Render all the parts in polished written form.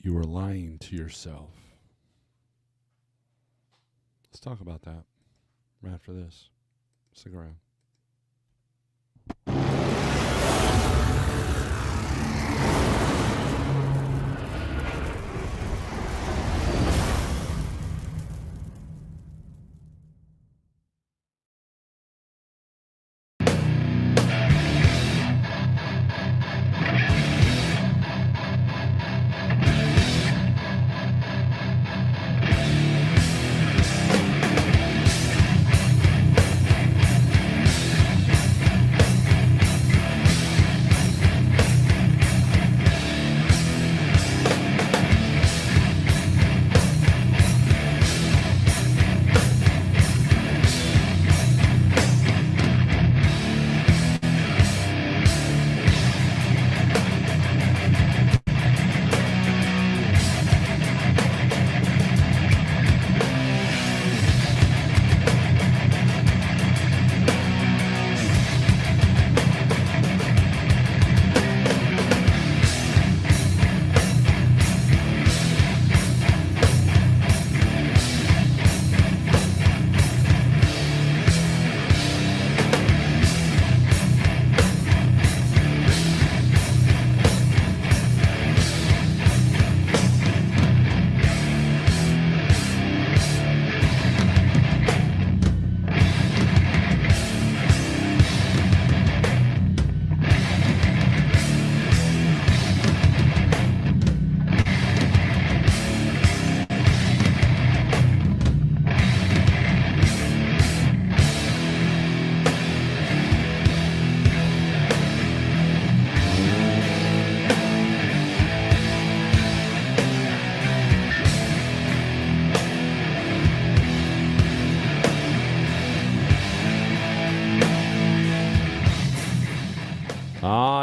You are lying to yourself. Let's talk about that right after this. Stick around.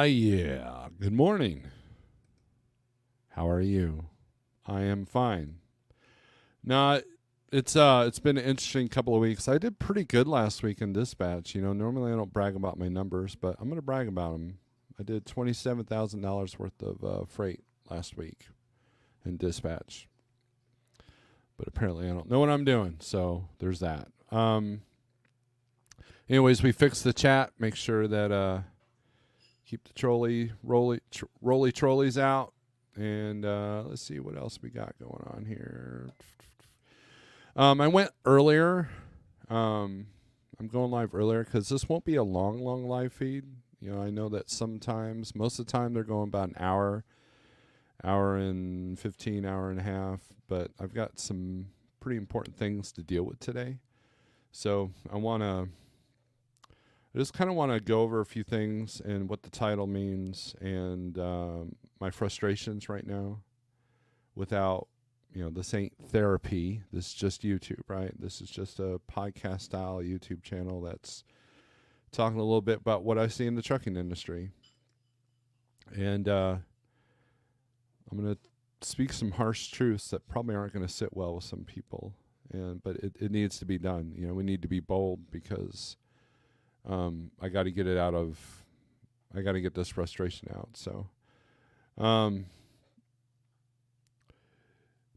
Yeah. Good morning. How are you? I am fine. Now, it's been an interesting couple of weeks. I did pretty good last week in dispatch. Normally I don't brag about my numbers, but I'm going to brag about them. I did $27,000 worth of freight last week in dispatch. But apparently I don't know what I'm doing, so there's that. Anyways, we fixed the chat. Make sure that keep the roly trolleys out. And let's see what else we got going on here. I went earlier. I'm going live earlier because this won't be a long live feed. I know that sometimes, most of the time, they're going about an hour and 15, hour and a half. But I've got some pretty important things to deal with today. So I just kind of want to go over a few things and what the title means and my frustrations right now without, this ain't therapy. This is just YouTube, right? This is just a podcast style YouTube channel that's talking a little bit about what I see in the trucking industry. And I'm going to speak some harsh truths that probably aren't going to sit well with some people. But it needs to be done. We need to be bold because I got to get it out of. I got to get this frustration out. So,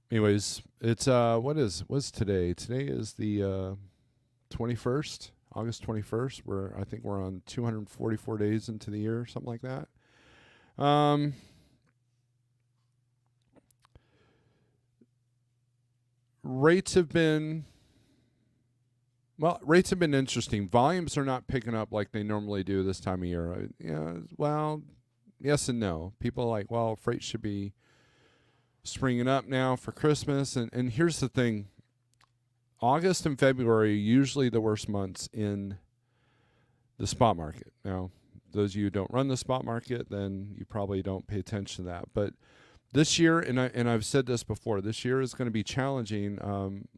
anyways, it's what's today? Today is the 21st, August 21st. I think we're on 244 days into the year, something like that. Rates have been interesting. Volumes are not picking up like they normally do this time of year. Well, yes and no. People are like, well, freight should be springing up now for Christmas. And here's the thing. August and February are usually the worst months in the spot market. Now, those of you who don't run the spot market, then you probably don't pay attention to that. But this year, and I've said this before, this year is going to be challenging.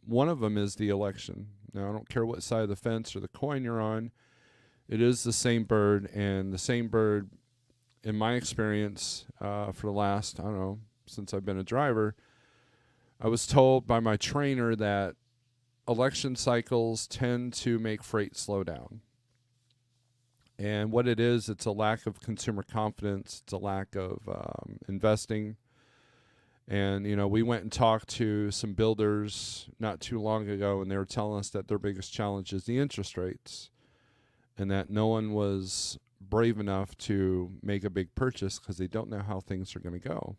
One of them is the election. Now, I don't care what side of the fence or the coin you're on. It is the same bird, and the same bird, in my experience, for the last, I don't know, since I've been a driver, I was told by my trainer that election cycles tend to make freight slow down. And what it is, it's a lack of consumer confidence. It's a lack of investing. And, we went and talked to some builders not too long ago, and they were telling us that their biggest challenge is the interest rates, and that no one was brave enough to make a big purchase because they don't know how things are going to go.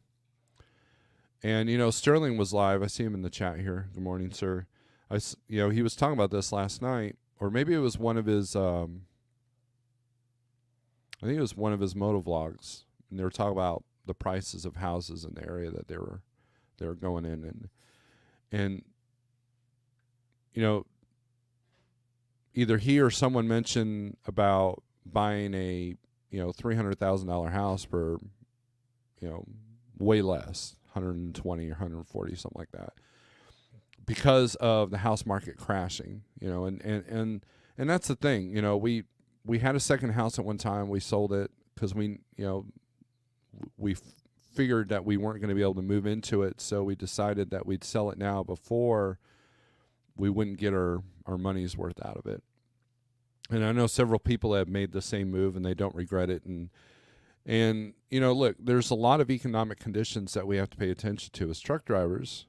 And, Sterling was live. I see him in the chat here. Good morning, sir. He was talking about this last night, or maybe it was one of his, I think it was one of his moto vlogs, and they were talking about the prices of houses in the area that they were going in, and either he or someone mentioned about buying a $300,000 house for way less, 120 or 140, something like that, because of the house market crashing. And that's the thing. We had a second house at one time. We sold it because we figured that we weren't going to be able to move into it, so we decided that we'd sell it now before we wouldn't get our money's worth out of it. And I know several people have made the same move, and they don't regret it. And look, there's a lot of economic conditions that we have to pay attention to as truck drivers.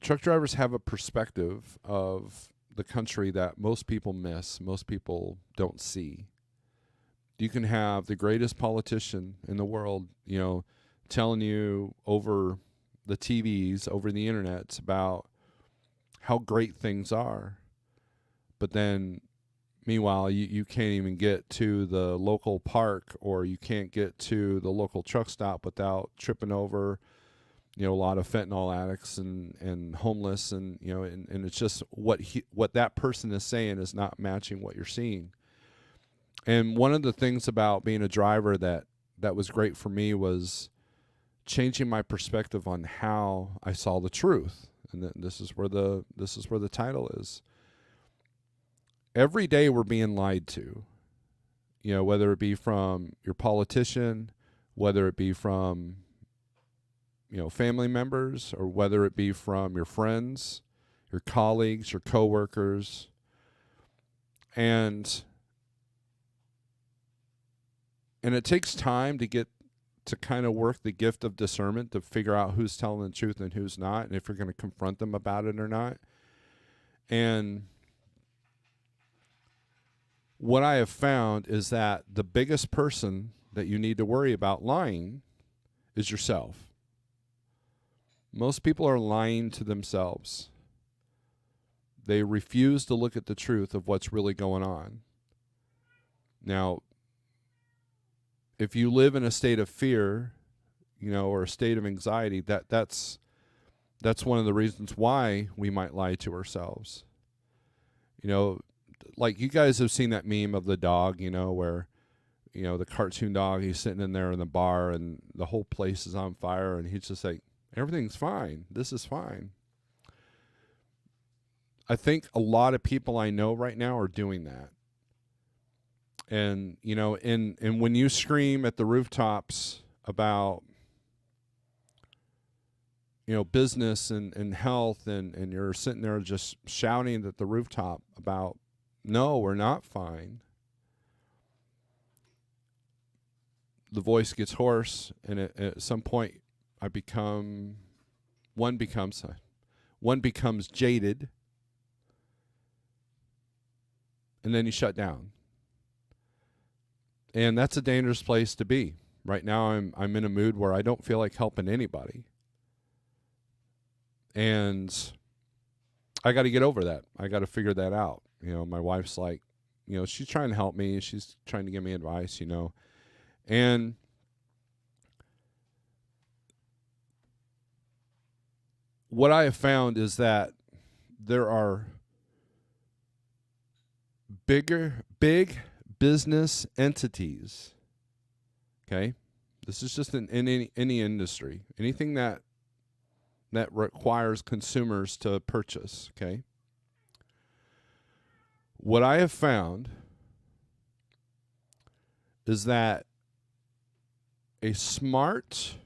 Truck drivers have a perspective of the country that most people miss, most people don't see. You can have the greatest politician in the world, telling you over the TVs, over the internet about how great things are. But then, meanwhile, you can't even get to the local park, or you can't get to the local truck stop without tripping over, a lot of fentanyl addicts and homeless. And it's just what that person is saying is not matching what you're seeing. And one of the things about being a driver that was great for me was changing my perspective on how I saw the truth. And this is where the title is. Every day we're being lied to, whether it be from your politician, whether it be from, family members, or whether it be from your friends, your colleagues, your coworkers. And it takes time to kind of work the gift of discernment to figure out who's telling the truth and who's not, and if you're going to confront them about it or not. And what I have found is that the biggest person that you need to worry about lying is yourself. Most people are lying to themselves. They refuse to look at the truth of what's really going on. Now, if you live in a state of fear, or a state of anxiety, that's one of the reasons why we might lie to ourselves. Like you guys have seen that meme of the dog, where, the cartoon dog, he's sitting in there in the bar and the whole place is on fire, and he's just like, everything's fine. This is fine. I think a lot of people I know right now are doing that. And, and when you scream at the rooftops about, business and health, and you're sitting there just shouting at the rooftop about, no, we're not fine, the voice gets hoarse, and at some point one becomes jaded, and then you shut down. And that's a dangerous place to be. Right now I'm in a mood where I don't feel like helping anybody. And I got to get over that. I got to figure that out. My wife's like, she's trying to help me. She's trying to give me advice, And what I have found is that there are big business entities. Okay? This is just in any industry. Anything that requires consumers to purchase, okay? What I have found is that a smart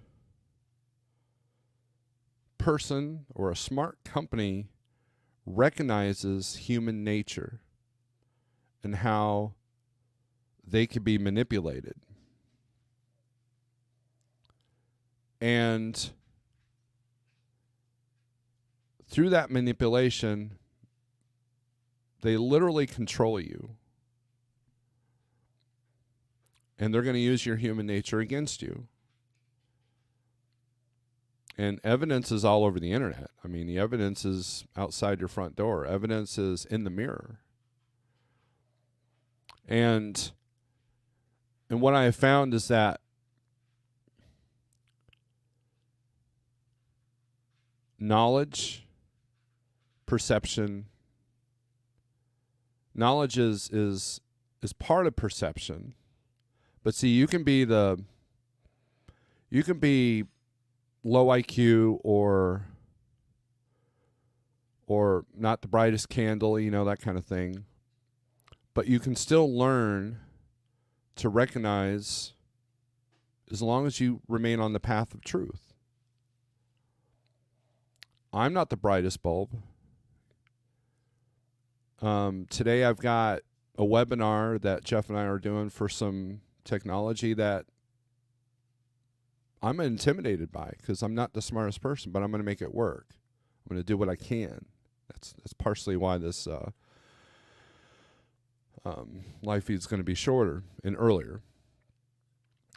person or a smart company recognizes human nature and how they can be manipulated. And through that manipulation, they literally control you. And they're going to use your human nature against you. And evidence is all over the internet. I mean, the evidence is outside your front door. Evidence is in the mirror. And what I have found is that knowledge, perception, knowledge is part of perception. But see, you can be low IQ or not the brightest candle, you know, that kind of thing. But you can still learn to recognize as long as you remain on the path of truth. I'm not the brightest bulb. Today I've got a webinar that Jeff and I are doing for some technology that I'm intimidated by because I'm not the smartest person, but I'm going to make it work. I'm going to do what I can. That's partially why this live feed is going to be shorter and earlier.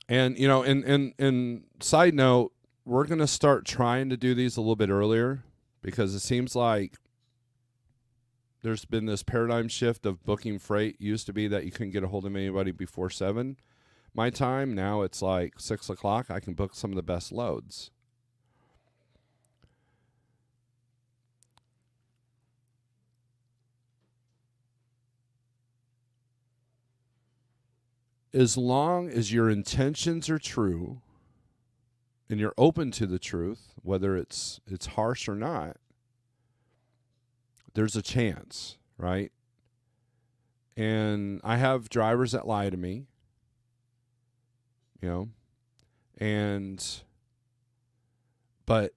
And, you know, in side note, we're going to start trying to do these a little bit earlier because it seems like there's been this paradigm shift of booking freight. It used to be that you couldn't get a hold of anybody before 7 my time. Now it's like 6 o'clock. I can book some of the best loads. As long as your intentions are true and you're open to the truth, whether it's harsh or not, there's a chance, right? And I have drivers that lie to me, you know, but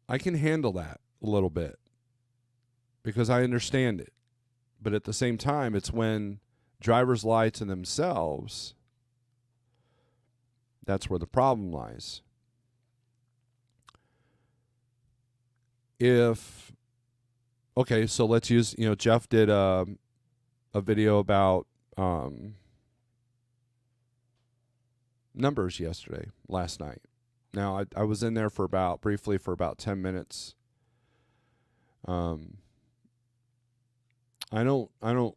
I can handle that a little bit because I understand it. But at the same time, it's when drivers lie to themselves, that's where the problem lies. Okay, so let's use, you know, Jeff did a video about numbers last night. Now, I was in there briefly for about 10 minutes. I don't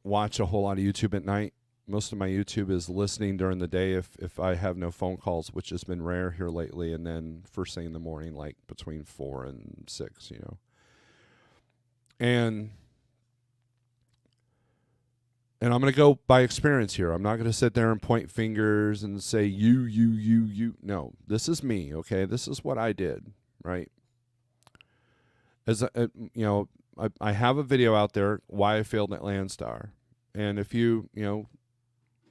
watch a whole lot of YouTube at night. Most of my YouTube is listening during the day if I have no phone calls, which has been rare here lately, and then first thing in the morning, like between 4 and 6, you know. And I'm going to go by experience here. I'm not going to sit there and point fingers and say, you. No, this is me, okay? This is what I did, right? You know, I have a video out there, why I failed at Landstar. And if you know,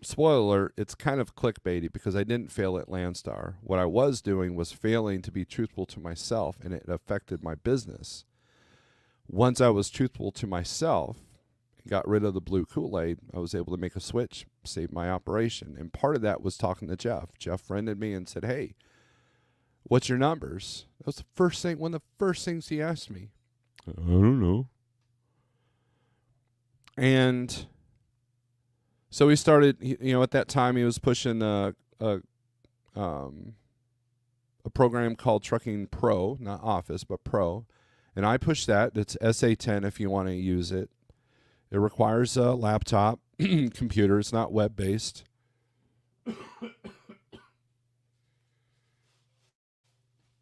spoiler alert, it's kind of clickbaity because I didn't fail at Landstar. What I was doing was failing to be truthful to myself, and it affected my business. Once I was truthful to myself and got rid of the blue Kool-Aid, I was able to make a switch, save my operation. And part of that was talking to Jeff. Jeff friended me and said, hey, what's your numbers? That was one of the first things he asked me. I don't know. And so he started, you know, at that time he was pushing a program called Trucking Pro, not Office, but Pro. And I pushed that. It's SA10 if you want to use it. It requires a laptop computer. It's not web-based.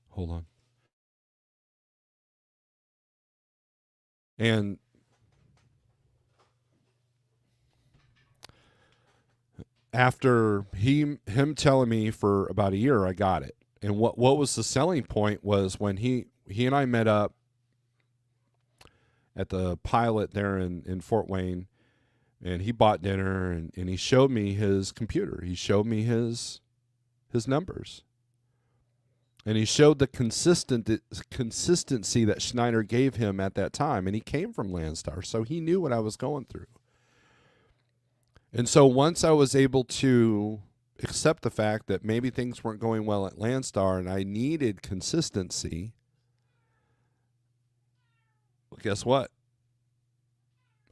Hold on. And after him telling me for about a year, I got it. And what was the selling point was when he and I met up at the Pilot there in Fort Wayne, and he bought dinner and he showed me his computer. He showed me his numbers. And he showed the consistency that Schneider gave him at that time. And he came from Landstar, so he knew what I was going through. And so once I was able to accept the fact that maybe things weren't going well at Landstar and I needed consistency, well, guess what?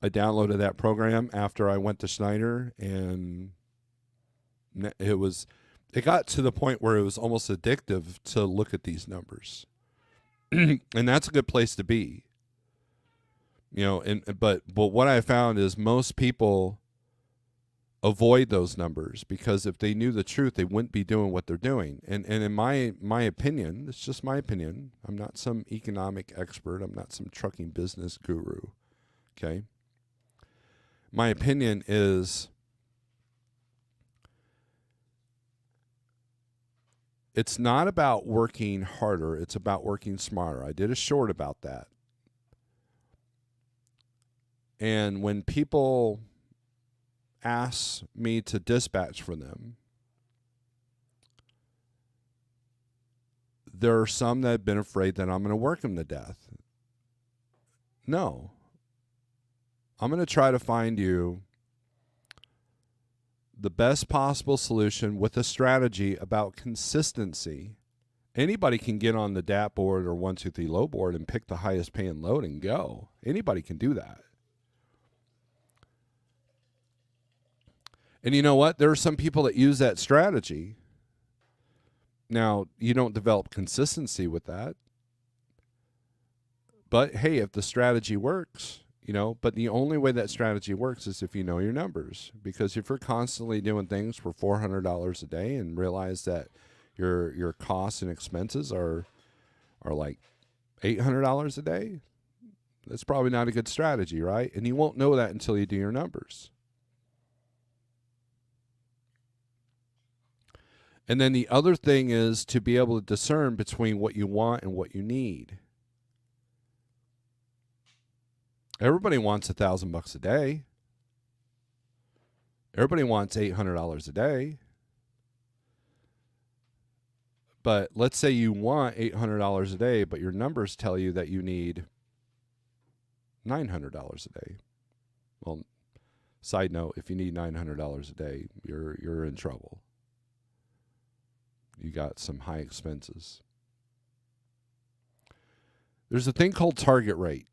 I downloaded that program after I went to Schneider, and it got to the point where it was almost addictive to look at these numbers. And that's a good place to be. But what I found is most people avoid those numbers because if they knew the truth, they wouldn't be doing what they're doing. And in my opinion, it's just my opinion. I'm not some economic expert. I'm not some trucking business guru. Okay. My opinion is it's not about working harder. It's about working smarter. I did a short about that. And when people ask me to dispatch for them, there are some that have been afraid that I'm going to work them to death. No. I'm going to try to find you the best possible solution with a strategy about consistency. Anybody can get on the DAT board or 123 low board and pick the highest paying load and go. Anybody can do that. And you know what? There are some people that use that strategy. Now, you don't develop consistency with that. But hey, if the strategy works, but the only way that strategy works is if you know your numbers. Because if you're constantly doing things for $400 a day and realize that your costs and expenses are like $800 a day, that's probably not a good strategy, right? And you won't know that until you do your numbers. And then the other thing is to be able to discern between what you want and what you need. Everybody wants $1,000 a day. Everybody wants $800 a day. But let's say you want $800 a day, but your numbers tell you that you need $900 a day. Well, side note, if you need $900 a day, you're in trouble. You got some high expenses. There's a thing called target rate.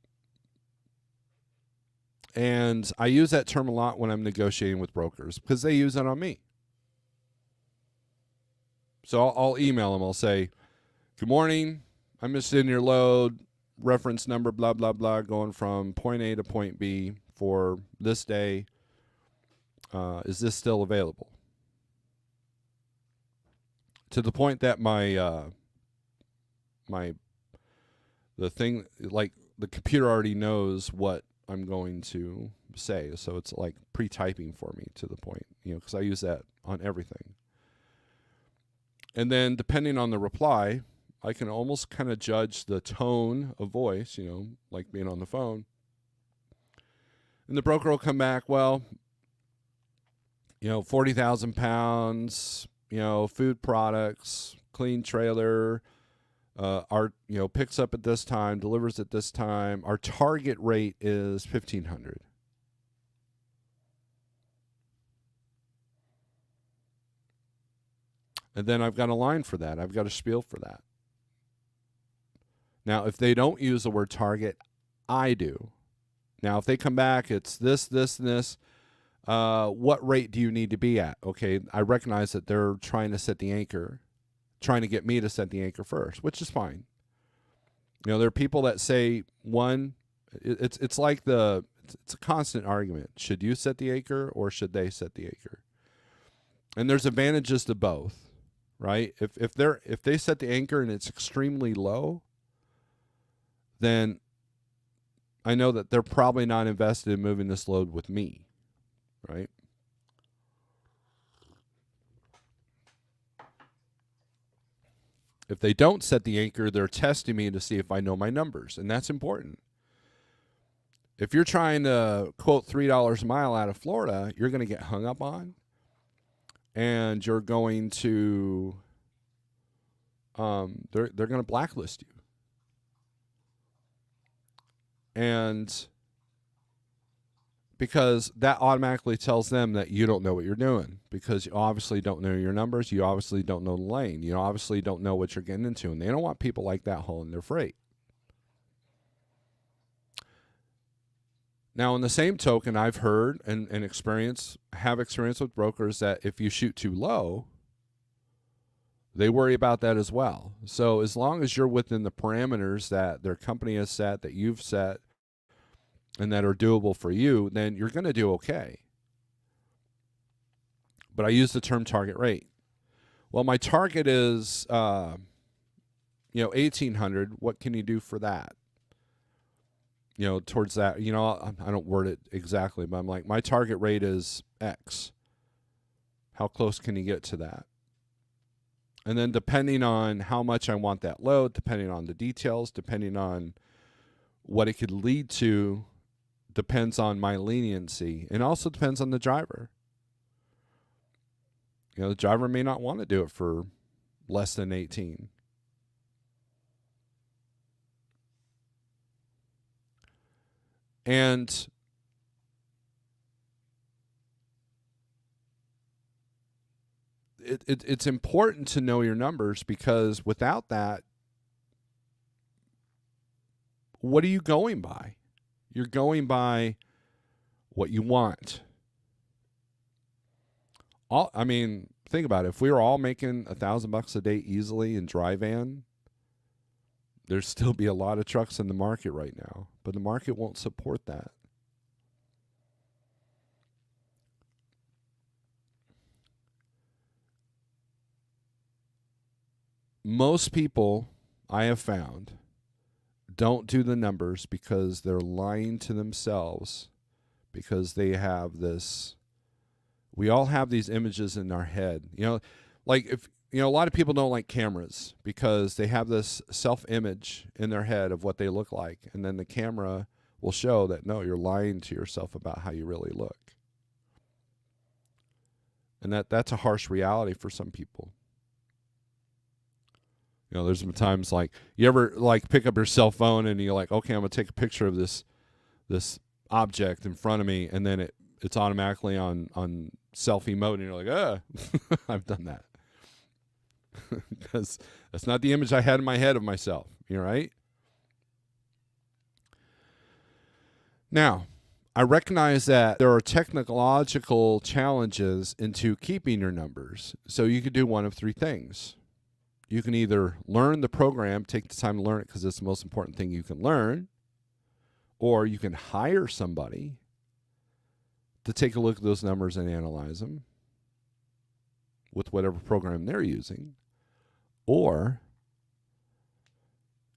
And I use that term a lot when I'm negotiating with brokers because they use it on me. So I'll email them. I'll say, good morning. I'm interested in your load, reference number, blah, blah, blah, going from point A to point B for this day. Is this still available? To the point that the thing, like the computer already knows what I'm going to say. So it's like pre-typing for me to the point, because I use that on everything. And then depending on the reply, I can almost kind of judge the tone of voice, like being on the phone. And the broker will come back, well, 40,000 pounds, food products, clean trailer, our, picks up at this time, delivers at this time. Our target rate is 1,500. And then I've got a line for that. I've got a spiel for that. Now, if they don't use the word target, I do. Now, if they come back, it's this, this, and this. What rate do you need to be at? Okay, I recognize that they're trying to set the anchor, trying to get me to set the anchor first, which is fine. There are people that say it's like it's a constant argument. Should you set the anchor or should they set the anchor? And there's advantages to both, right? If they set the anchor and it's extremely low, then I know that they're probably not invested in moving this load with me, right? If they don't set the anchor, they're testing me to see if I know my numbers, and that's important. If you're trying to quote $3 a mile out of Florida, you're going to get hung up on, and you're going to they're going to blacklist you. And because that automatically tells them that you don't know what you're doing, because you obviously don't know your numbers. You obviously don't know the lane. You obviously don't know what you're getting into, and they don't want people like that hauling their freight. Now, in the same token, I've heard and have experience with brokers that if you shoot too low, they worry about that as well. So as long as you're within the parameters that their company has set, that you've set, and that are doable for you, then you're going to do okay. But I use the term target rate. Well, my target is, 1,800. What can you do for that? Towards that, I don't word it exactly, but I'm like, my target rate is X. How close can you get to that? And then depending on how much I want that load, depending on the details, depending on what it could lead to, depends on my leniency, and also depends on the driver. The driver may not want to do it for less than 18. And it's important to know your numbers, because without that, what are you going by? You're going by what you want. Think about it. If we were all making $1,000 a day easily in dry van, there'd still be a lot of trucks in the market right now, but the market won't support that. Most people, I have found, don't do the numbers because they're lying to themselves, because they have this, we all have these images in our head. Like if, a lot of people don't like cameras because they have this self-image in their head of what they look like. And then the camera will show that, no, you're lying to yourself about how you really look. And that's a harsh reality for some people. There's been times like, you ever like pick up your cell phone and you're like, okay, I'm going to take a picture of this object in front of me. And then it's automatically on selfie mode. And you're like, I've done that. Because that's not the image I had in my head of myself. Right? Now, I recognize that there are technological challenges into keeping your numbers. So you could do one of three things. You can either learn the program, take the time to learn it because it's the most important thing you can learn, or you can hire somebody to take a look at those numbers and analyze them with whatever program they're using, or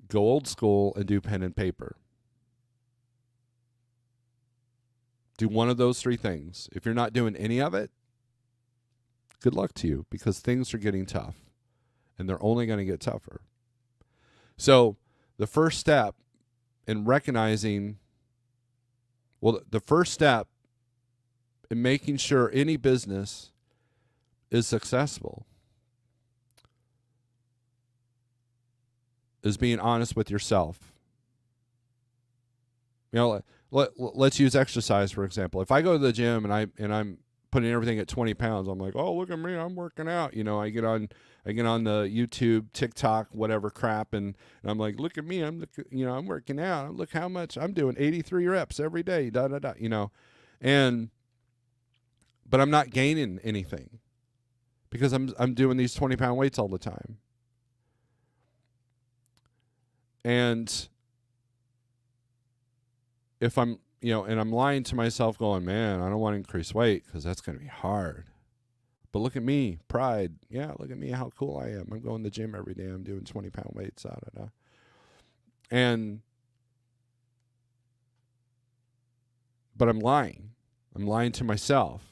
go old school and do pen and paper. Do one of those three things. If you're not doing any of it, good luck to you, because things are getting tough. And they're only going to get tougher. So the first step in recognizing, the first step in making sure any business is successful is being honest with yourself. Let's use exercise, for example. If I go to the gym and I'm putting everything at 20 pounds, I'm like, oh, look at me, I'm working out. I get on the YouTube, TikTok, whatever crap, and I'm like, look at me, I'm working out. Look how much I'm doing, 83 reps every day, but I'm not gaining anything because I'm doing these 20-pound weights all the time. And if I'm and I'm lying to myself going, man, I don't want to increase weight because that's going to be hard. But look at me, pride. Yeah, look at me, how cool I am. I'm going to the gym every day. I'm doing 20-pound weights. But I'm lying. I'm lying to myself.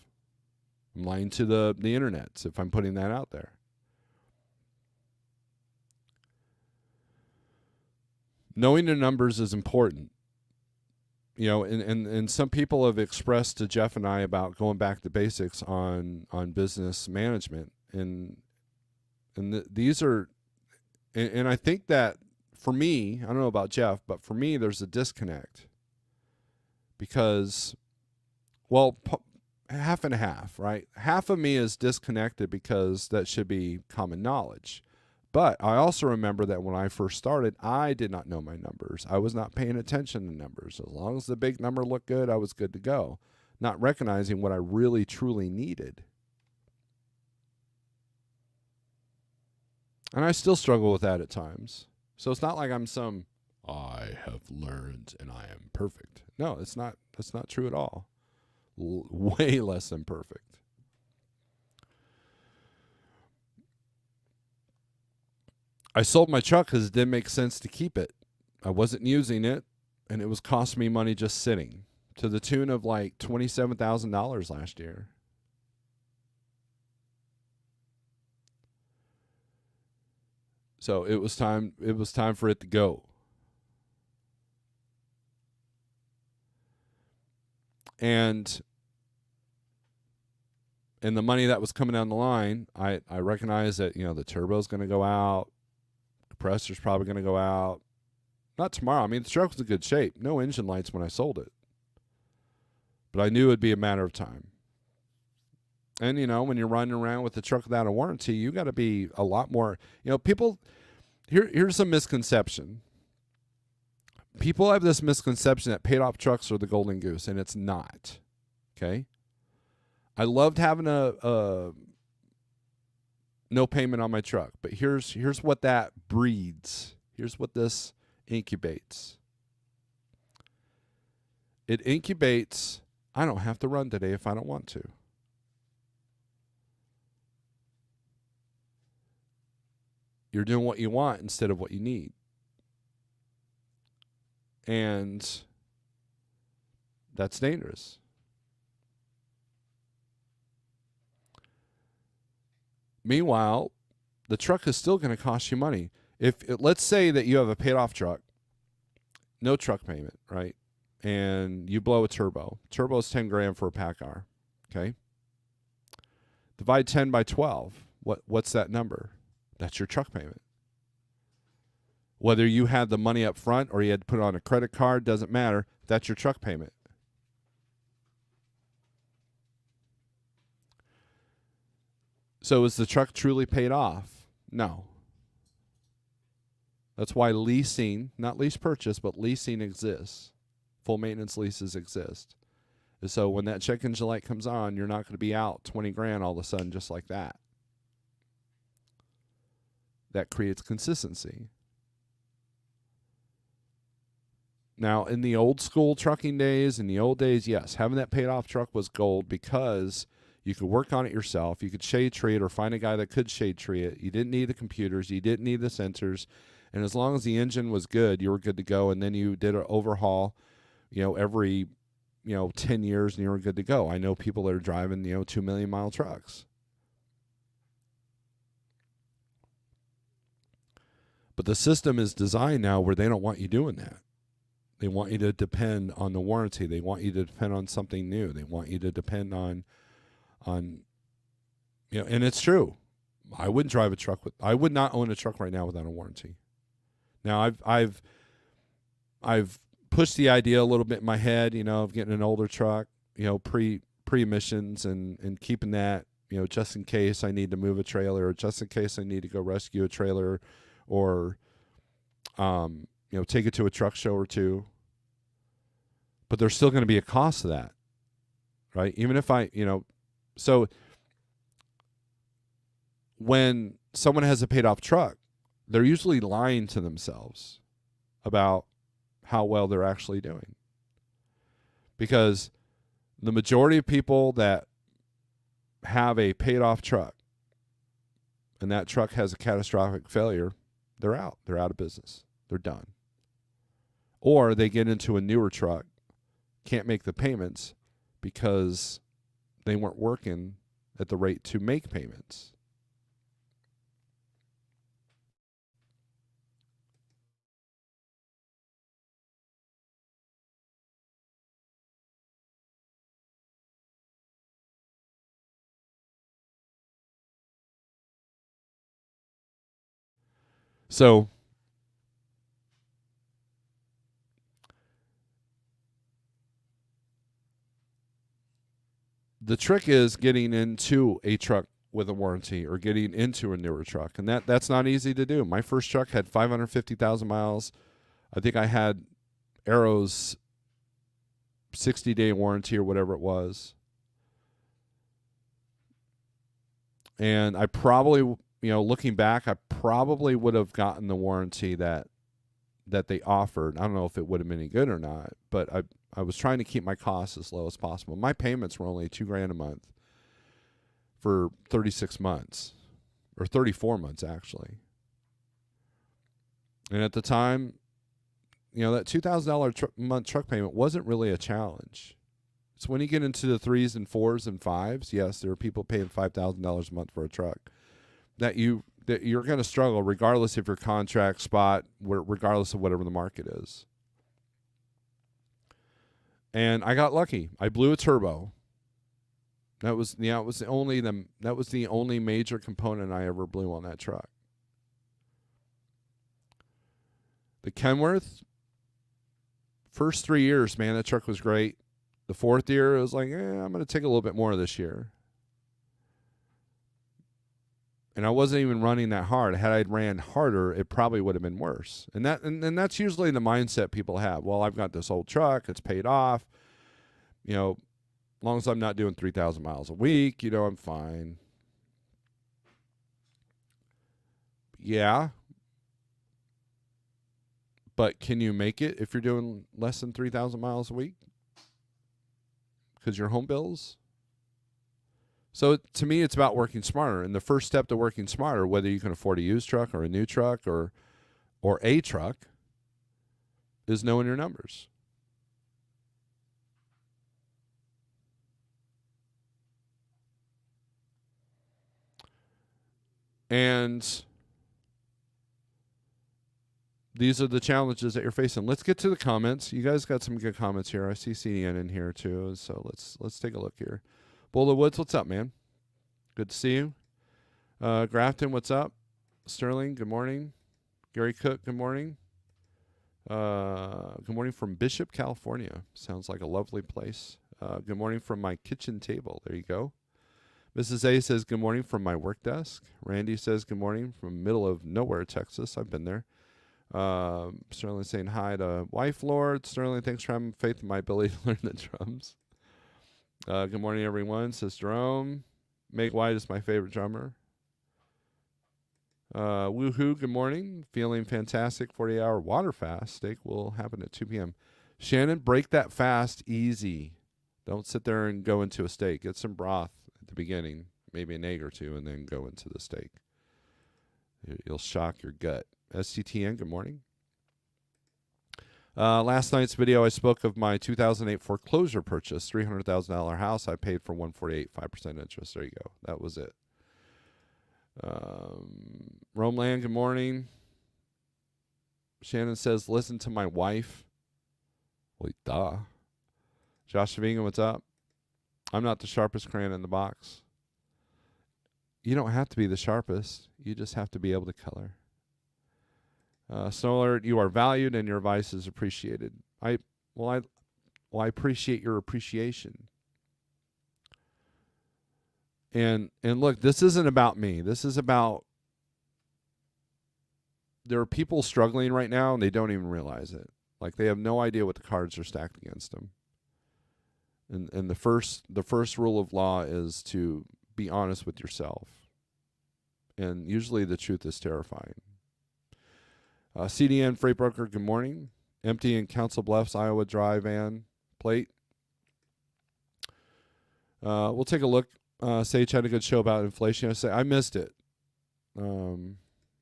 I'm lying to the internet if I'm putting that out there. Knowing the numbers is important. And some people have expressed to Jeff and I about going back to basics on business management, and these are, and I think that for me, I don't know about Jeff, but for me, there's a disconnect, because Well, half and half, right? Half of me is disconnected because that should be common knowledge. But I also remember that when I first started, I did not know my numbers. I was not paying attention to numbers. As long as the big number looked good, I was good to go, not recognizing what I really truly needed. And I still struggle with that at times. So it's not like I'm some I have learned and I am perfect. No, it's not. That's not true at all. Way less than perfect. I sold my truck because it didn't make sense to keep it. I wasn't using it, and it was costing me money just sitting, to the tune of like $27,000 last year. So it was time. It was time for it to go. And the money that was coming down the line, I recognized that the turbo's going to go out, compressor's probably going to go out. Not tomorrow. I mean, the truck was in good shape. No engine lights when I sold it. But I knew it'd be a matter of time. And, when you're running around with the truck without a warranty, you got to be a lot more. People, here's a misconception. People have this misconception that paid off trucks are the golden goose, and it's not. Okay? I loved having a no payment on my truck, but here's what that breeds. Here's what this incubates. It incubates, I don't have to run today if I don't want to. You're doing what you want instead of what you need. And that's dangerous. Meanwhile, the truck is still going to cost you money. Let's say that you have a paid off truck, no truck payment, right? And you blow a turbo. Turbo is 10 grand for a pack hour. Okay. Divide 10 by 12. What's that number? That's your truck payment. Whether you had the money up front or you had to put it on a credit card, doesn't matter. That's your truck payment. So is the truck truly paid off? No. That's why leasing, not lease purchase, but leasing exists. Full maintenance leases exist. And so when that check engine light comes on, you're not going to be out 20 grand all of a sudden just like that. That creates consistency. Now, in the old school trucking days, in the old days, yes, having that paid off truck was gold because you could work on it yourself. You could shade tree it or find a guy that could shade tree it. You didn't need the computers. You didn't need the sensors. And as long as the engine was good, you were good to go. And then you did an overhaul, every, 10 years and you were good to go. I know people that are driving, 2 million mile trucks. But the system is designed now where they don't want you doing that. They want you to depend on the warranty. They want you to depend on something new. They want you to depend on, and it's true. I wouldn't drive a truck I would not own a truck right now without a warranty. Now I've pushed the idea a little bit in my head, of getting an older truck, pre emissions and keeping that, just in case I need to move a trailer or just in case I need to go rescue a trailer or, take it to a truck show or two. But there's still going to be a cost to that, right? Even if so when someone has a paid off truck, they're usually lying to themselves about how well they're actually doing. Because the majority of people that have a paid off truck and that truck has a catastrophic failure, they're out. They're out of business. They're done. Or they get into a newer truck, can't make the payments because they weren't working at the rate to make payments. So the trick is getting into a truck with a warranty or getting into a newer truck. And that's not easy to do. My first truck had 550,000 miles. I think I had Arrow's 60-day warranty or whatever it was. And I probably, looking back, I probably would have gotten the warranty that they offered. I don't know if it would have been any good or not, but I was trying to keep my costs as low as possible. My payments were only $2,000 a month for 36 months, or 34 months actually. And at the time, that $2,000 month truck payment wasn't really a challenge. It's when you get into the 3s and 4s and 5s, yes, there are people paying $5,000 a month for a truck, that you're going to struggle regardless of your contract spot, regardless of whatever the market is. And I got lucky. I blew a turbo. That was the only major component I ever blew on that truck. The Kenworth, first 3 years, man, that truck was great. The 4th year, it was like, I'm going to take a little bit more this year. And I wasn't even running that hard. Had I ran harder, it probably would have been worse. And that's usually the mindset people have. Well, I've got this old truck. It's paid off. As long as I'm not doing 3,000 miles a week, I'm fine. Yeah. But can you make it if you're doing less than 3,000 miles a week? Because your home bills? So to me, it's about working smarter. And the first step to working smarter, whether you can afford a used truck or a new truck or a truck, is knowing your numbers. And these are the challenges that you're facing. Let's get to the comments. You guys got some good comments here. I see CDN in here too. So let's take a look here. Boulder Woods, what's up, man? Good to see you. Grafton, what's up? Sterling, good morning. Gary Cook, good morning. Good morning from Bishop, California. Sounds like a lovely place. Good morning from my kitchen table. There you go. Mrs. A says, good morning from my work desk. Randy says, good morning from middle of nowhere, Texas. I've been there. Sterling saying hi to Wife Lord. Sterling, thanks for having faith in my ability to learn the drums. Good morning, everyone, says Jerome. Meg White is my favorite drummer. Woohoo, good morning. Feeling fantastic. 40-hour water fast. Steak will happen at 2 p.m. Shannon, break that fast easy. Don't sit there and go into a steak. Get some broth at the beginning, maybe an egg or two, and then go into the steak. You'll shock your gut. SCTN, good morning. Last night's video, I spoke of my 2008 foreclosure purchase, $300,000 house. I paid for $148, 5% interest. There you go. That was it. Romeland, good morning. Shannon says, listen to my wife. Well, duh. Josh Vegan, what's up? I'm not the sharpest crayon in the box. You don't have to be the sharpest. You just have to be able to color. Snorelord, you are valued and your advice is appreciated. I appreciate your appreciation. And look, this isn't about me. This is about, there are people struggling right now and they don't even realize it. Like they have no idea what the cards are stacked against them. And the first rule of law is to be honest with yourself. And usually the truth is terrifying. CDN Freight Broker, good morning. Empty in Council Bluffs, Iowa dry van plate. We'll take a look. Sage had a good show about inflation. I missed it. I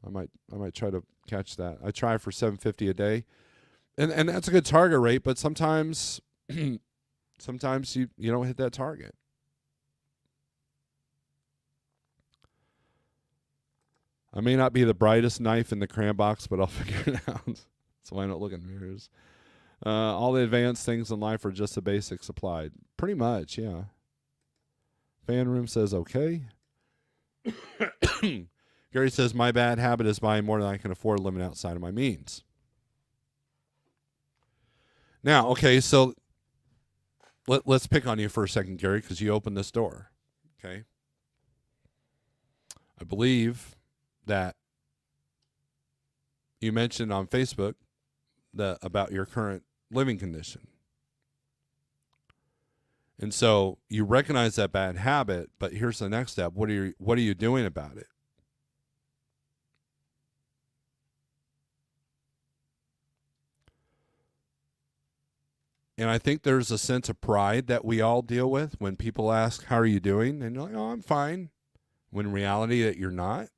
might try to catch that. I try for $750 a day, and that's a good target rate. But sometimes you don't hit that target. I may not be the brightest knife in the crayon box, but I'll figure it out. That's why I don't look in mirrors. All the advanced things in life are just the basics applied. Pretty much, yeah. Fan room says okay. Gary says, my bad habit is buying more than I can afford, living outside of my means. Now, okay, so let's pick on you for a second, Gary, because you opened this door. Okay. I believe that you mentioned on Facebook about your current living condition. And so you recognize that bad habit, but here's the next step. What are you doing about it? And I think there's a sense of pride that we all deal with when people ask, how are you doing? And you're like, oh, I'm fine. When in reality that you're not.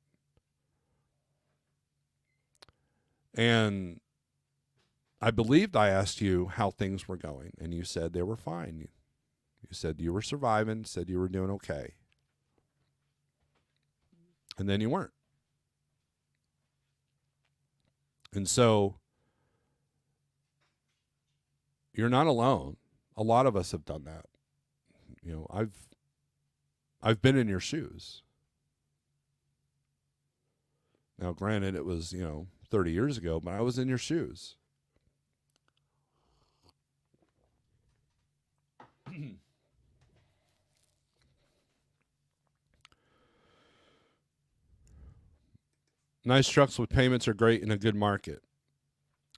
And I believed I asked you how things were going, and you said they were fine. You said you were surviving, said you were doing okay. And then you weren't. And so you're not alone. A lot of us have done that. You know, I've been in your shoes. Now, granted, it was, 30 years ago, but I was in your shoes. Nice trucks with payments are great in a good market.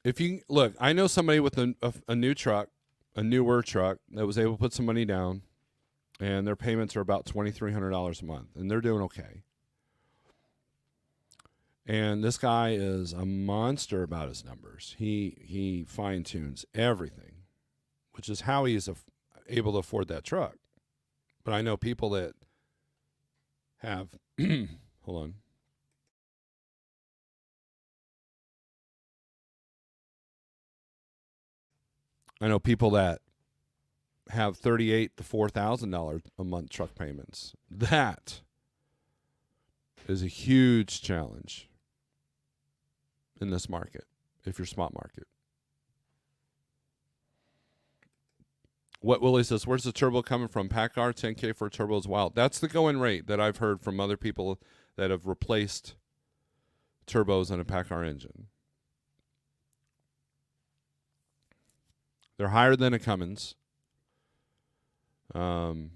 If you look, I know somebody with a new truck, a newer truck that was able to put some money down, and their payments are about $2,300 a month, and they're doing okay. And this guy is a monster about his numbers. He fine tunes everything, which is how he's able to afford that truck. But I know people that have hold on. I know people that have $38,000 to $4,000 a month truck payments. That is a huge challenge in this market, if you're spot market. What Willie says, where's the turbo coming from? PACCAR, 10K for a turbo is wild. That's the going rate that I've heard from other people that have replaced turbos on a PACCAR engine. They're higher than a Cummins. And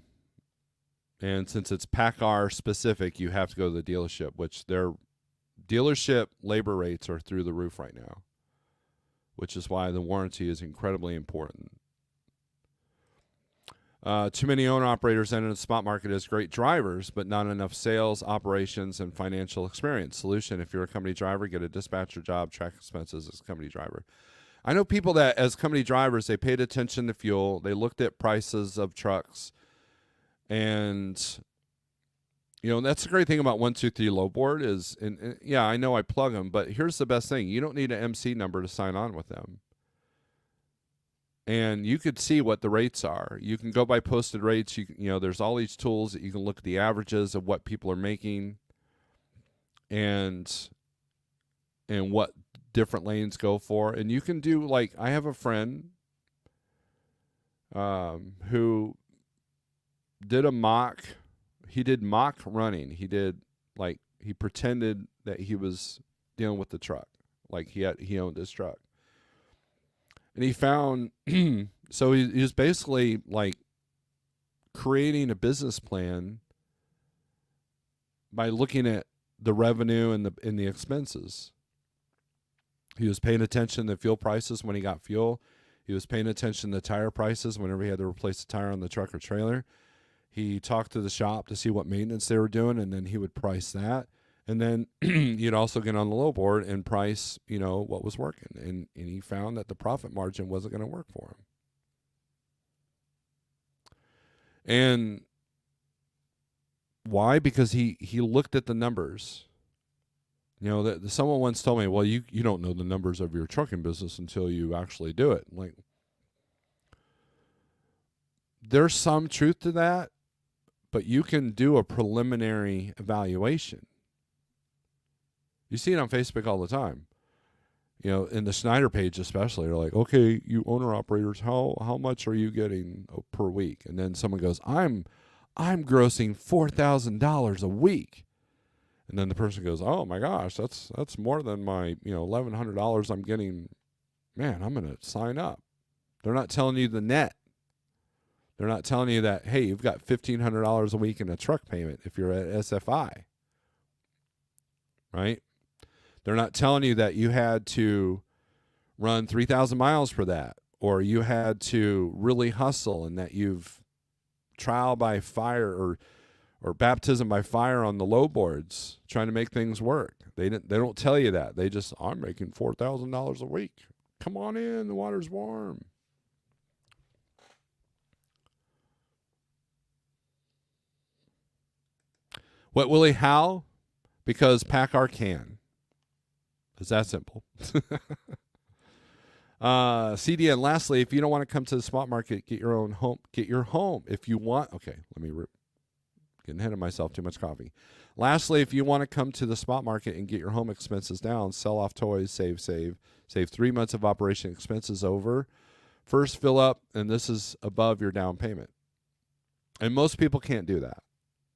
since it's PACCAR specific, you have to go to the dealership, which their dealership labor rates are through the roof right now, which is why the warranty is incredibly important. Too many owner-operators enter the spot market as great drivers, but not enough sales, operations, and financial experience. Solution, if you're a company driver, get a dispatcher job, track expenses as a company driver. I know people that as company drivers, they paid attention to fuel. They looked at prices of trucks. And, that's the great thing about 123 Low Board is, and yeah, I know I plug them, but here's the best thing. You don't need an MC number to sign on with them. And you could see what the rates are. You can go by posted rates. There's all these tools that you can look at the averages of what people are making and what different lanes go for. And you can do, like, I have a friend who did he did mock running. He pretended that he was dealing with the truck. Like he owned his truck. And he found, so he was basically like creating a business plan by looking at the revenue and the expenses. He was paying attention to fuel prices when he got fuel. He was paying attention to tire prices whenever he had to replace a tire on the truck or trailer. He talked to the shop to see what maintenance they were doing, and then he would price that. And then you'd also get on the low board and price, what was working. And he found that the profit margin wasn't going to work for him. And why? Because he looked at the numbers. Someone once told me, well, you don't know the numbers of your trucking business until you actually do it. Like, there's some truth to that, but you can do a preliminary evaluation. You see it on Facebook all the time. In the Schneider page especially, they're like, okay, you owner operators, how much are you getting per week? And then someone goes, I'm grossing $4,000 a week. And then the person goes, oh my gosh, that's more than my $1,100 I'm getting. Man, I'm going to sign up. They're not telling you the net. They're not telling you that, hey, you've got $1,500 a week in a truck payment if you're at SFI, right? They're not telling you that you had to run 3,000 miles for that, or you had to really hustle, and that you've trial by fire or baptism by fire on the low boards trying to make things work. They don't tell you that. They just, I'm making $4,000 a week. Come on in, the water's warm. What, Willie? How? Because PACCAR can. It's that simple. CDN, lastly, if you don't want to come to the spot market, get your own home. Get your home. If you want, okay, let me getting ahead of myself, too much coffee. Lastly, if you want to come to the spot market and get your home expenses down, sell off toys, save 3 months of operation expenses over. First fill up, and this is above your down payment. And most people can't do that.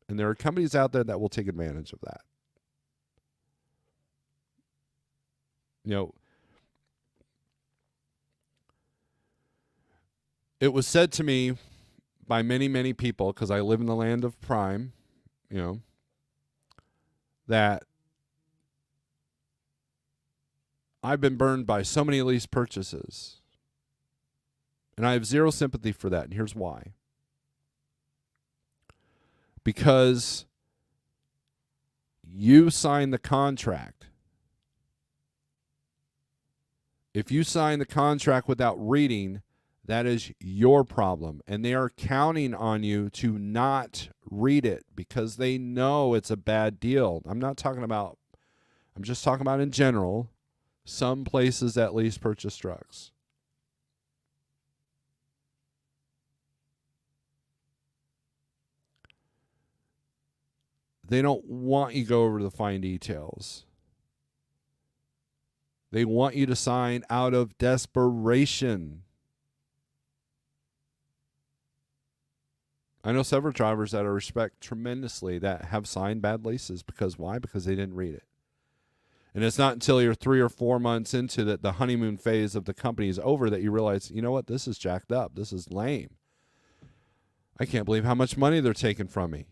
And there are companies out there that will take advantage of that. You know, it was said to me by many, many people, because I live in the land of prime, you know, that I've been burned by so many lease purchases. And I have zero sympathy for that. And here's why. Because you signed the contract. If you sign the contract without reading, that is your problem. And they are counting on you to not read it because they know it's a bad deal. I'm just talking about in general, some places that lease purchase trucks. They don't want you to go over the fine details. They want you to sign out of desperation. I know several drivers that I respect tremendously that have signed bad leases. Because why? Because they didn't read it. And it's not until you're 3 or 4 months into the honeymoon phase of the company is over that you realize, you know what, this is jacked up. This is lame. I can't believe how much money they're taking from me.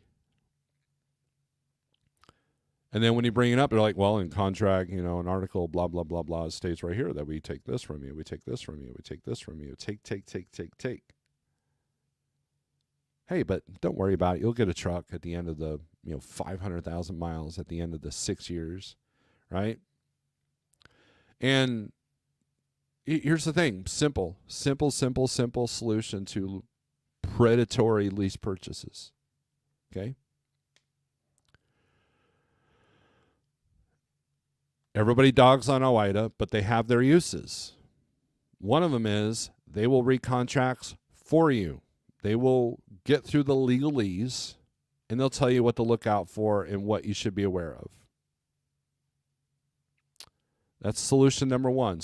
And then when you bring it up, they're like, well, in contract, you know, an article, blah, blah, blah, blah, it states right here that we take this from you, we take this from you, we take this from you, take. Hey, but don't worry about it. You'll get a truck at the end of the, 500,000 miles at the end of the 6 years, right? And here's the thing. Simple solution to predatory lease purchases, okay? Everybody dogs on OIDA, but they have their uses. One of them is they will read contracts for you. They will get through the legalese, and they'll tell you what to look out for and what you should be aware of. That's solution number one.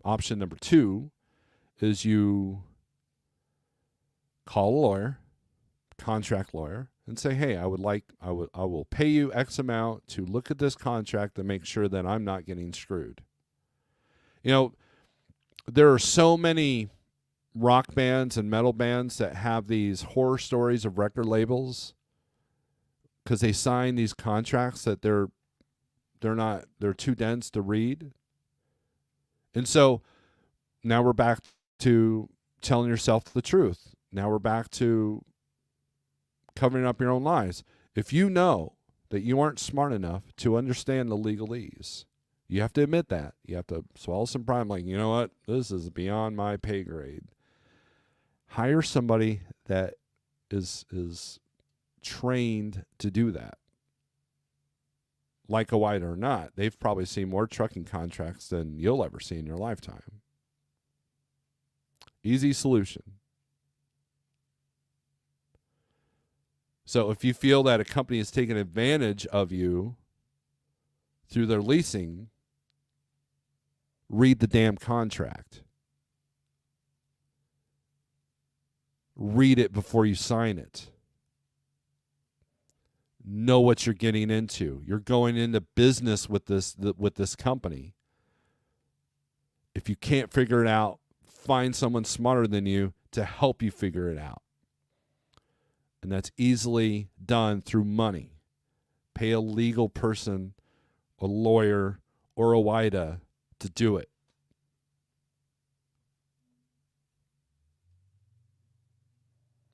Option number two is you call a lawyer, contract lawyer, and say, hey, I will pay you X amount to look at this contract to make sure that I'm not getting screwed. There are so many rock bands and metal bands that have these horror stories of record labels because they sign these contracts that they're too dense to read. And so now we're back to telling yourself the truth. Now we're back to covering up your own lies. If you know that you aren't smart enough to understand the legalese, you have to admit that. You have to swallow some pride, like, you know what? This is beyond my pay grade. Hire somebody that is trained to do that. Like a white or not, they've probably seen more trucking contracts than you'll ever see in your lifetime. Easy solution. So if you feel that a company is taking advantage of you through their leasing, read the damn contract. Read it before you sign it. Know what you're getting into. You're going into business with this company. If you can't figure it out, find someone smarter than you to help you figure it out. And that's easily done through money. Pay a legal person, a lawyer, or a WIDA to do it.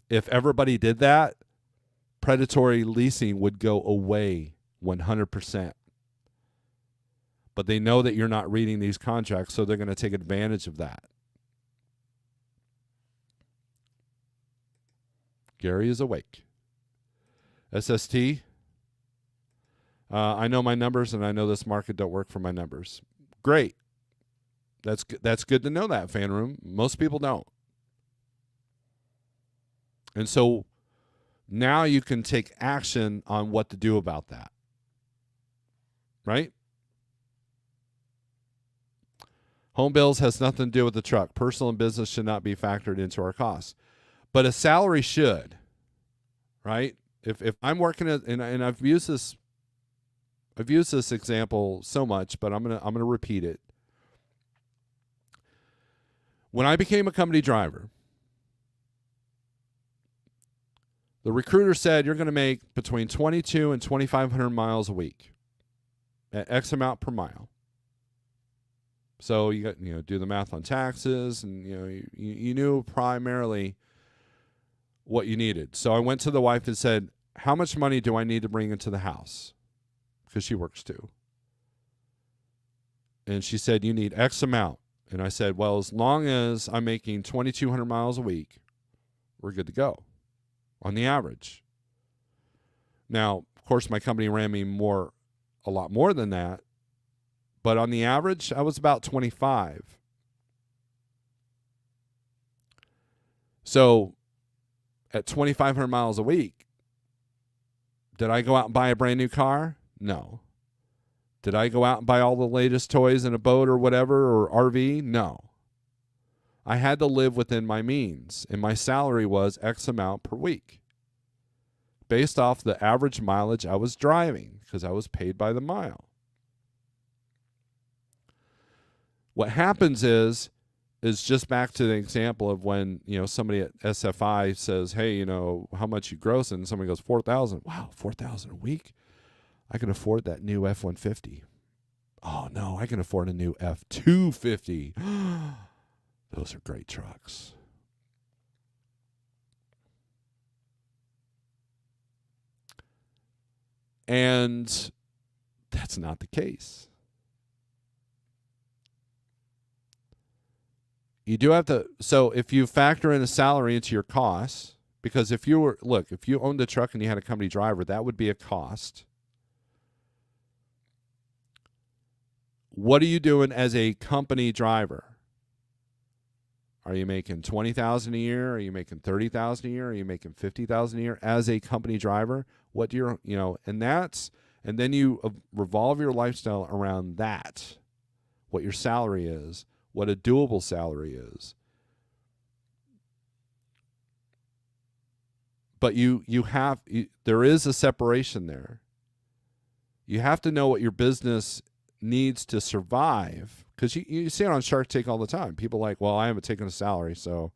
If everybody did that, predatory leasing would go away 100%. But they know that you're not reading these contracts, so they're going to take advantage of that. Gary is awake. SST, I know my numbers, and I know this market don't work for my numbers. Great. That's good to know that, fan room. Most people don't. And so now you can take action on what to do about that. Right? Home bills has nothing to do with the truck. Personal and business should not be factored into our costs. But a salary should. Right? If I'm working at, and I've used this example so much, but I'm gonna repeat it. When I became a company driver, the recruiter said you're going to make between 22 and 2,500 miles a week at X amount per mile. So you got do the math on taxes, and you knew primarily what you needed. So I went to the wife and said, "How much money do I need to bring into the house?" Because she works too. And she said, "You need X amount." And I said, "Well, as long as I'm making 2,200 miles a week, we're good to go on the average." Now, of course, my company ran me a lot more than that. But on the average, I was about 25. So at 2,500 miles a week, did I go out and buy a brand new car? No. Did I go out and buy all the latest toys in a boat or whatever, or RV? No. I had to live within my means, and my salary was X amount per week based off the average mileage I was driving, because I was paid by the mile. What happens is just back to the example of when somebody at SFI says, "Hey, how much you gross?" and somebody goes, 4,000. Wow, 4,000 a week? I can afford that new F-150. Oh, no, I can afford a new F-250. Those are great trucks. And that's not the case. You do have to, so if you factor in a salary into your costs, because if you owned a truck and you had a company driver, that would be a cost. What are you doing as a company driver? Are you making $20,000 a year? Are you making $30,000 a year? Are you making $50,000 a year as a company driver? What do and then you revolve your lifestyle around that, what your salary is, what a doable salary is. But there is a separation there. You have to know what your business needs to survive, because you see it on Shark Tank all the time. People are like, "Well, I haven't taken a salary, so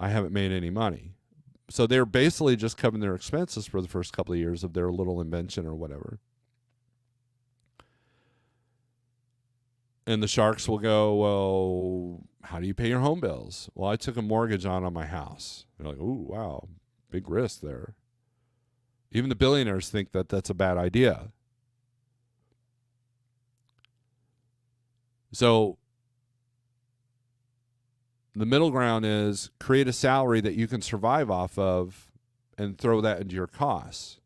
I haven't made any money." So they're basically just covering their expenses for the first couple of years of their little invention or whatever. And the sharks will go, "Well, how do you pay your home bills?" "Well, I took a mortgage on my house." They're like, "Ooh, wow, big risk there." Even the billionaires think that that's a bad idea. So the middle ground is create a salary that you can survive off of and throw that into your costs.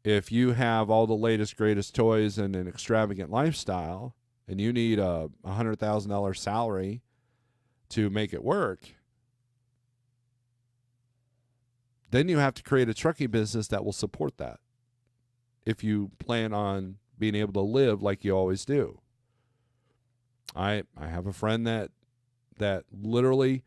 If you have all the latest, greatest toys and an extravagant lifestyle, and you need a $100,000 salary to make it work, then you have to create a trucking business that will support that, if you plan on being able to live like you always do. I have a friend that literally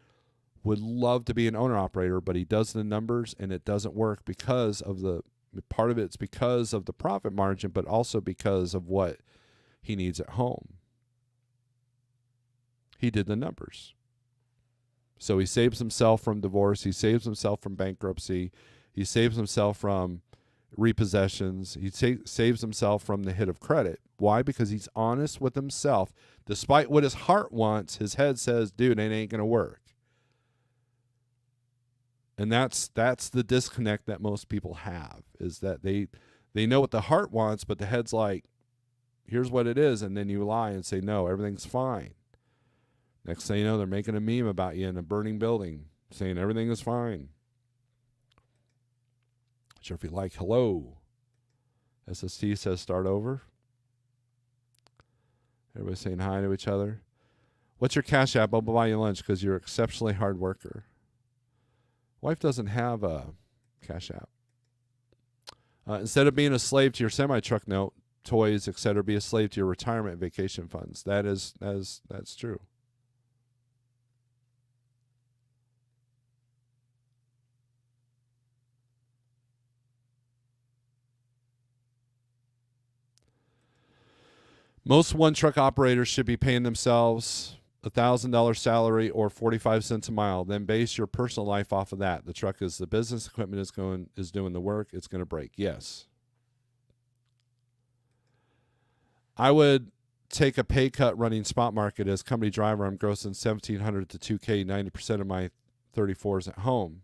would love to be an owner-operator, but he does the numbers, and it doesn't work because of part of it's because of the profit margin, but also because of what he needs at home. He did the numbers. So he saves himself from divorce. He saves himself from bankruptcy. He saves himself from repossessions. He saves himself from the hit of credit. Why? Because he's honest with himself. Despite what his heart wants, his head says, dude, it ain't going to work. And that's the disconnect that most people have, is that they know what the heart wants, but the head's like, here's what it is. And then you lie and say, no, everything's fine. Next thing you know, they're making a meme about you in a burning building saying everything is fine. Sure, if you like, hello. SST says start over. Everybody's saying hi to each other. What's your Cash App? I'll buy you lunch because you're an exceptionally hard worker. Wife doesn't have a Cash App. Instead of being a slave to your semi-truck note, toys, etc., be a slave to your retirement vacation funds. That's true. Most one-truck operators should be paying themselves $1,000 salary or 45 cents a mile. Then base your personal life off of that. The truck is the business, equipment is doing the work. It's going to break. Yes. I would take a pay cut running spot market as company driver. I'm grossing $1,700 to $2,000, 90% of my 34s at home.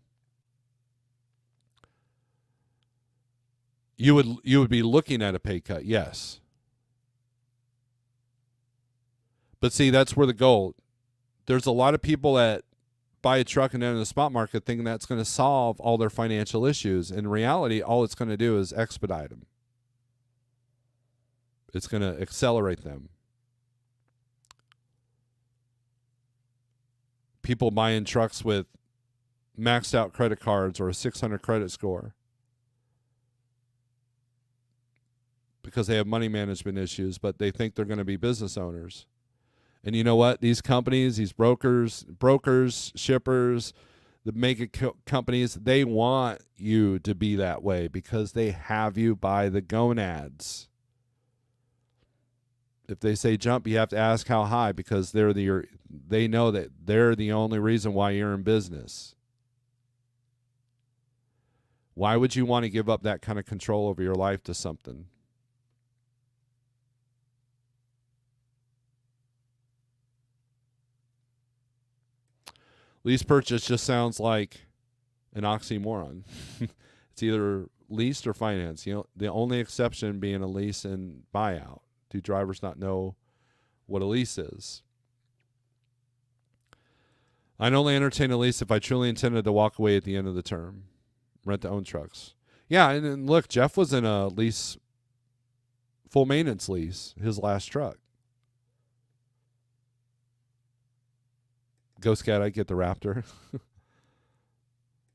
You would be looking at a pay cut, yes. But see, that's where the goal. There's a lot of people that buy a truck and enter the spot market thinking that's going to solve all their financial issues. In reality, all it's going to do is expedite them. It's going to accelerate them. People buying trucks with maxed out credit cards or a 600 credit score because they have money management issues, but they think they're going to be business owners. And you know what? These companies, these brokers, shippers, the mega companies, they want you to be that way because they have you by the gonads. If they say jump, you have to ask how high because they know that they're the only reason why you're in business. Why would you want to give up that kind of control over your life to something? Lease purchase just sounds like an oxymoron. It's either leased or finance. You know, the only exception being a lease and buyout. Do drivers not know what a lease is? I'd only entertain a lease if I truly intended to walk away at the end of the term. Rent to own trucks. Yeah, and look, Jeff was in a lease, full maintenance lease, his last truck. Ghost Cat, I get the Raptor.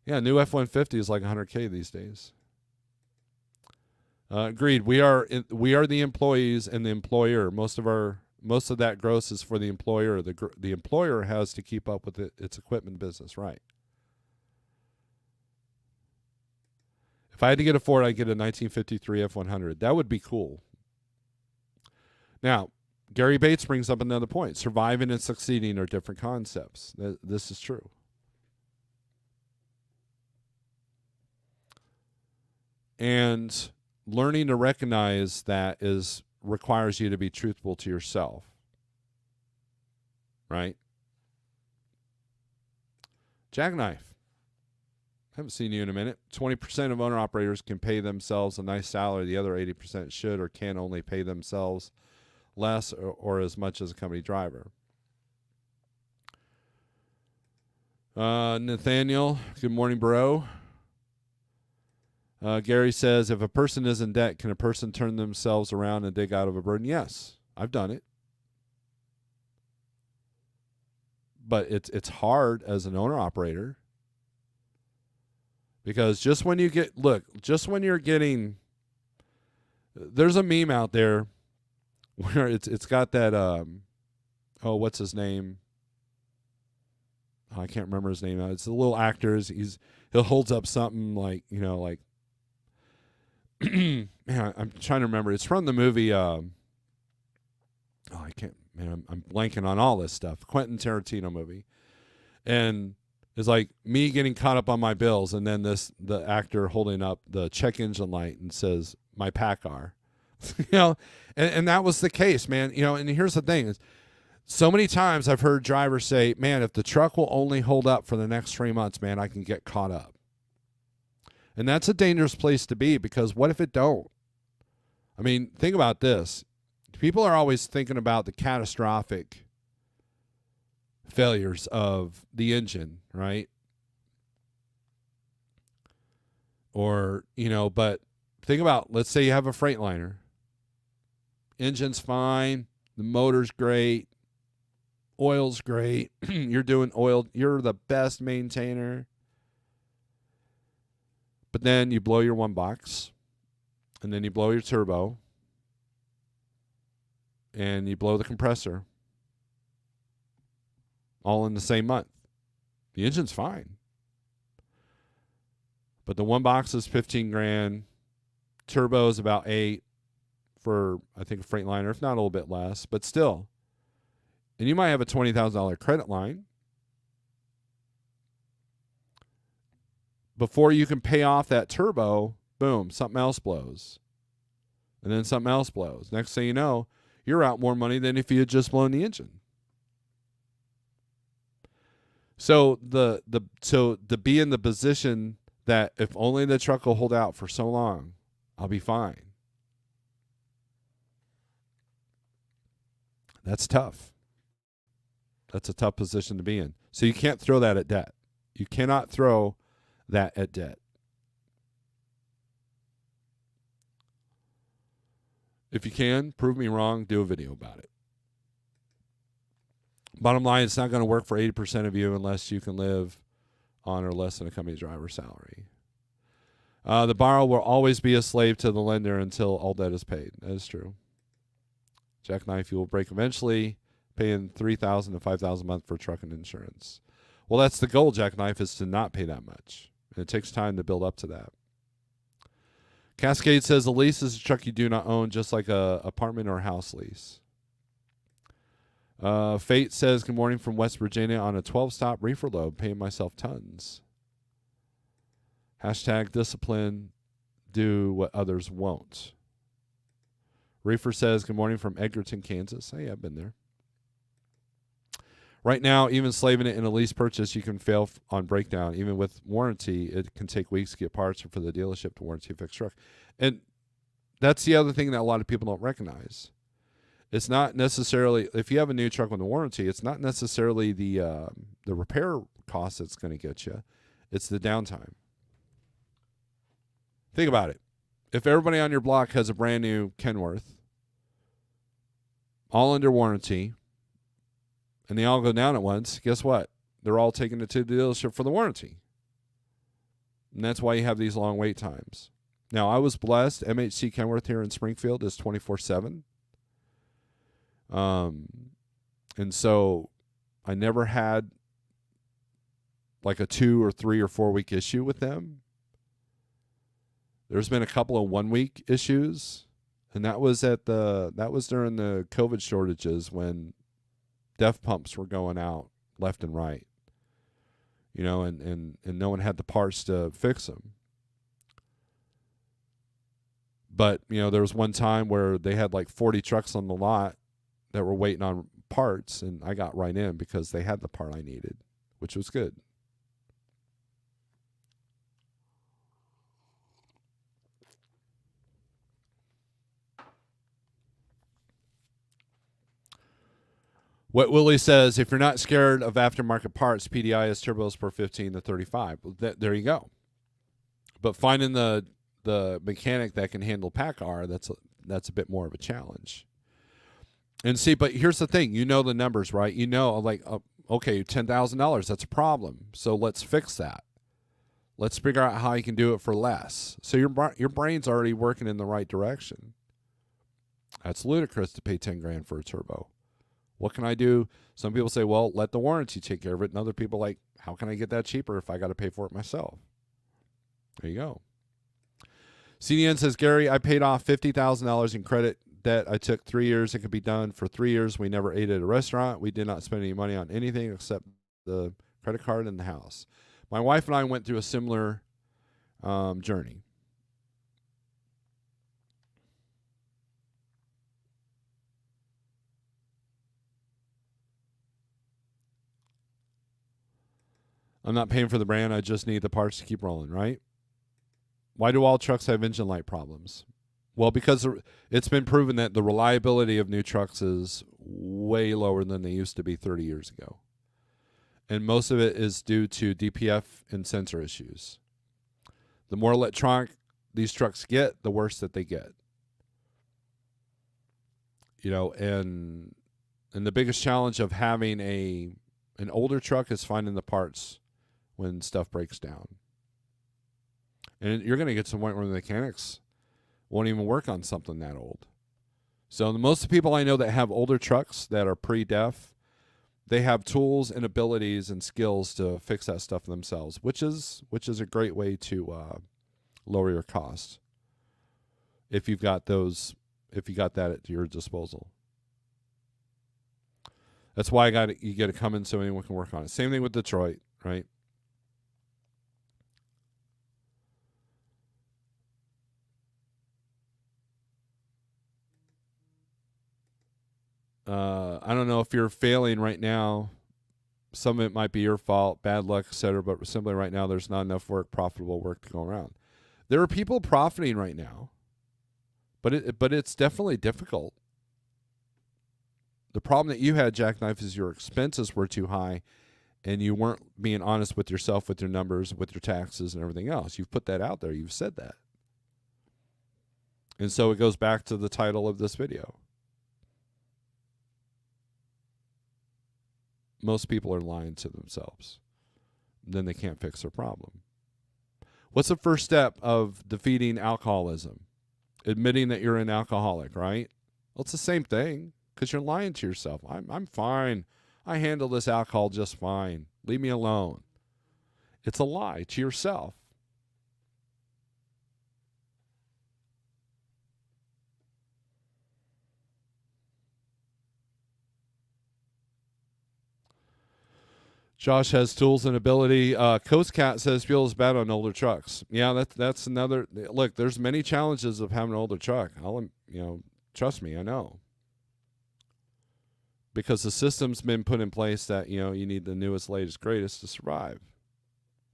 Yeah, new F-150 is like $100K these days. Agreed. We are the employees and the employer. Most of that gross is for the employer. The employer has to keep up with its equipment business, right? If I had to get a Ford, I'd get a 1953 F-100. That would be cool. Now, Gary Bates brings up another point. Surviving and succeeding are different concepts. This is true. And learning to recognize that requires you to be truthful to yourself. Right? Jackknife. Haven't seen you in a minute. 20% of owner-operators can pay themselves a nice salary. The other 80% should or can only pay themselves less or as much as a company driver. Nathaniel, good morning, bro. Gary says, if a person is in debt, can a person turn themselves around and dig out of a burden? Yes, I've done it. But it's hard as an owner-operator. Because just when you're getting, there's a meme out there where it's got that, what's his name? Oh, I can't remember his name now. It's the little actor. He'll holds up something like, man, I'm trying to remember. It's from the movie, I can't, man, I'm blanking on all this stuff. Quentin Tarantino movie. And it's like me getting caught up on my bills, and then the actor holding up the check engine light and says, "My PACCAR." And that was the case, man. And here's the thing is, so many times I've heard drivers say, "Man, if the truck will only hold up for the next 3 months, man, I can get caught up." And that's a dangerous place to be, because what if it don't? I mean, think about this. People are always thinking about the catastrophic failures of the engine, right? Or, but think about, let's say you have a Freightliner. Engine's fine. The motor's great. Oil's great. You're doing oil. You're the best maintainer. But then you blow your one box. And then you blow your turbo. And you blow the compressor. All in the same month. The engine's fine. But the one box is 15 grand. Turbo is about 8 for, I think, a Freightliner, if not a little bit less, but still. And you might have a $20,000 credit line. Before you can pay off that turbo, boom, something else blows. And then something else blows. Next thing you know, you're out more money than if you had just blown the engine. So to be in the position that if only the truck will hold out for so long, I'll be fine. That's tough. That's a tough position to be in. So you can't throw that at debt. You cannot throw that at debt. If you can, prove me wrong, do a video about it. Bottom line, it's not going to work for 80% of you unless you can live on or less than a company driver's salary. The borrower will always be a slave to the lender until all debt is paid. That is true. Jackknife, you will break eventually, paying $3,000 to $5,000 a month for truck and insurance. Well, that's the goal, Jackknife, is to not pay that much. And it takes time to build up to that. Cascade says a lease is a truck you do not own, just like a apartment or house lease. Fate says, good morning from West Virginia on a 12-stop reefer load, paying myself tons. Hashtag discipline, do what others won't. Reefer says, good morning from Edgerton, Kansas. Hey, I've been there. Right now, even slaving it in a lease purchase, you can fail on breakdown. Even with warranty, it can take weeks to get parts or for the dealership to warranty a fixed truck. And that's the other thing that a lot of people don't recognize. It's not necessarily, if you have a new truck with a warranty, it's not necessarily the repair cost that's going to get you. It's the downtime. Think about it. If everybody on your block has a brand new Kenworth, all under warranty, and they all go down at once, guess what? They're all taking it to the dealership for the warranty. And that's why you have these long wait times. Now, I was blessed. MHC Kenworth here in Springfield is 24/7. And so I never had like a 2 or 3 or 4 week issue with them. There's been a couple of 1 week issues, and that was during the COVID shortages when DEF pumps were going out left and right. And no one had the parts to fix them. But, there was one time where they had like 40 trucks on the lot that were waiting on parts, and I got right in because they had the part I needed, which was good. What Willie says, if you're not scared of aftermarket parts, PDI is turbos per 15 to 35. There you go. But finding the mechanic that can handle PACCAR, that's a bit more of a challenge. And see, but here's the thing. The numbers, right? Okay, $10,000, that's a problem. So let's fix that. Let's figure out how you can do it for less. So your brain's already working in the right direction. That's ludicrous to pay 10 grand for a turbo. What can I do? Some people say, well, let the warranty take care of it. And other people like, how can I get that cheaper if I got to pay for it myself? There you go. CDN says, Gary, I paid off $50,000 in credit debt. I took 3 years. It could be done for 3 years. We never ate at a restaurant. We did not spend any money on anything except the credit card and the house. My wife and I went through a similar journey. I'm not paying for the brand. I just need the parts to keep rolling, right? Why do all trucks have engine light problems? Well, because it's been proven that the reliability of new trucks is way lower than they used to be 30 years ago. And most of it is due to DPF and sensor issues. The more electronic these trucks get, the worse that they get. You know, and the biggest challenge of having an older truck is finding the parts when stuff breaks down. And you're going to get to the point where the mechanics won't even work on something that old. So most of the people I know that have older trucks that are pre-def, they have tools and abilities and skills to fix that stuff themselves, which is a great way to lower your costs if you got that at your disposal. That's why you got to come in so anyone can work on it. Same thing with Detroit, right? I don't know if you're failing right now. Some of it might be your fault, bad luck, etc. But simply right now, there's not enough profitable work to go around. There are people profiting right now, but it's definitely difficult. The problem that you had, Jackknife, is your expenses were too high, and you weren't being honest with yourself, with your numbers, with your taxes, and everything else. You've put that out there. You've said that. And so it goes back to the title of this video. Most people are lying to themselves. Then they can't fix their problem. What's the first step of defeating alcoholism? Admitting that you're an alcoholic, right? Well, it's the same thing because you're lying to yourself. I'm fine. I handle this alcohol just fine. Leave me alone. It's a lie to yourself. Josh has tools and ability. Coast Cat says fuel is bad on older trucks. Yeah, that's another. Look, there's many challenges of having an older truck. Trust me, I know. Because the system's been put in place that you need the newest, latest, greatest to survive.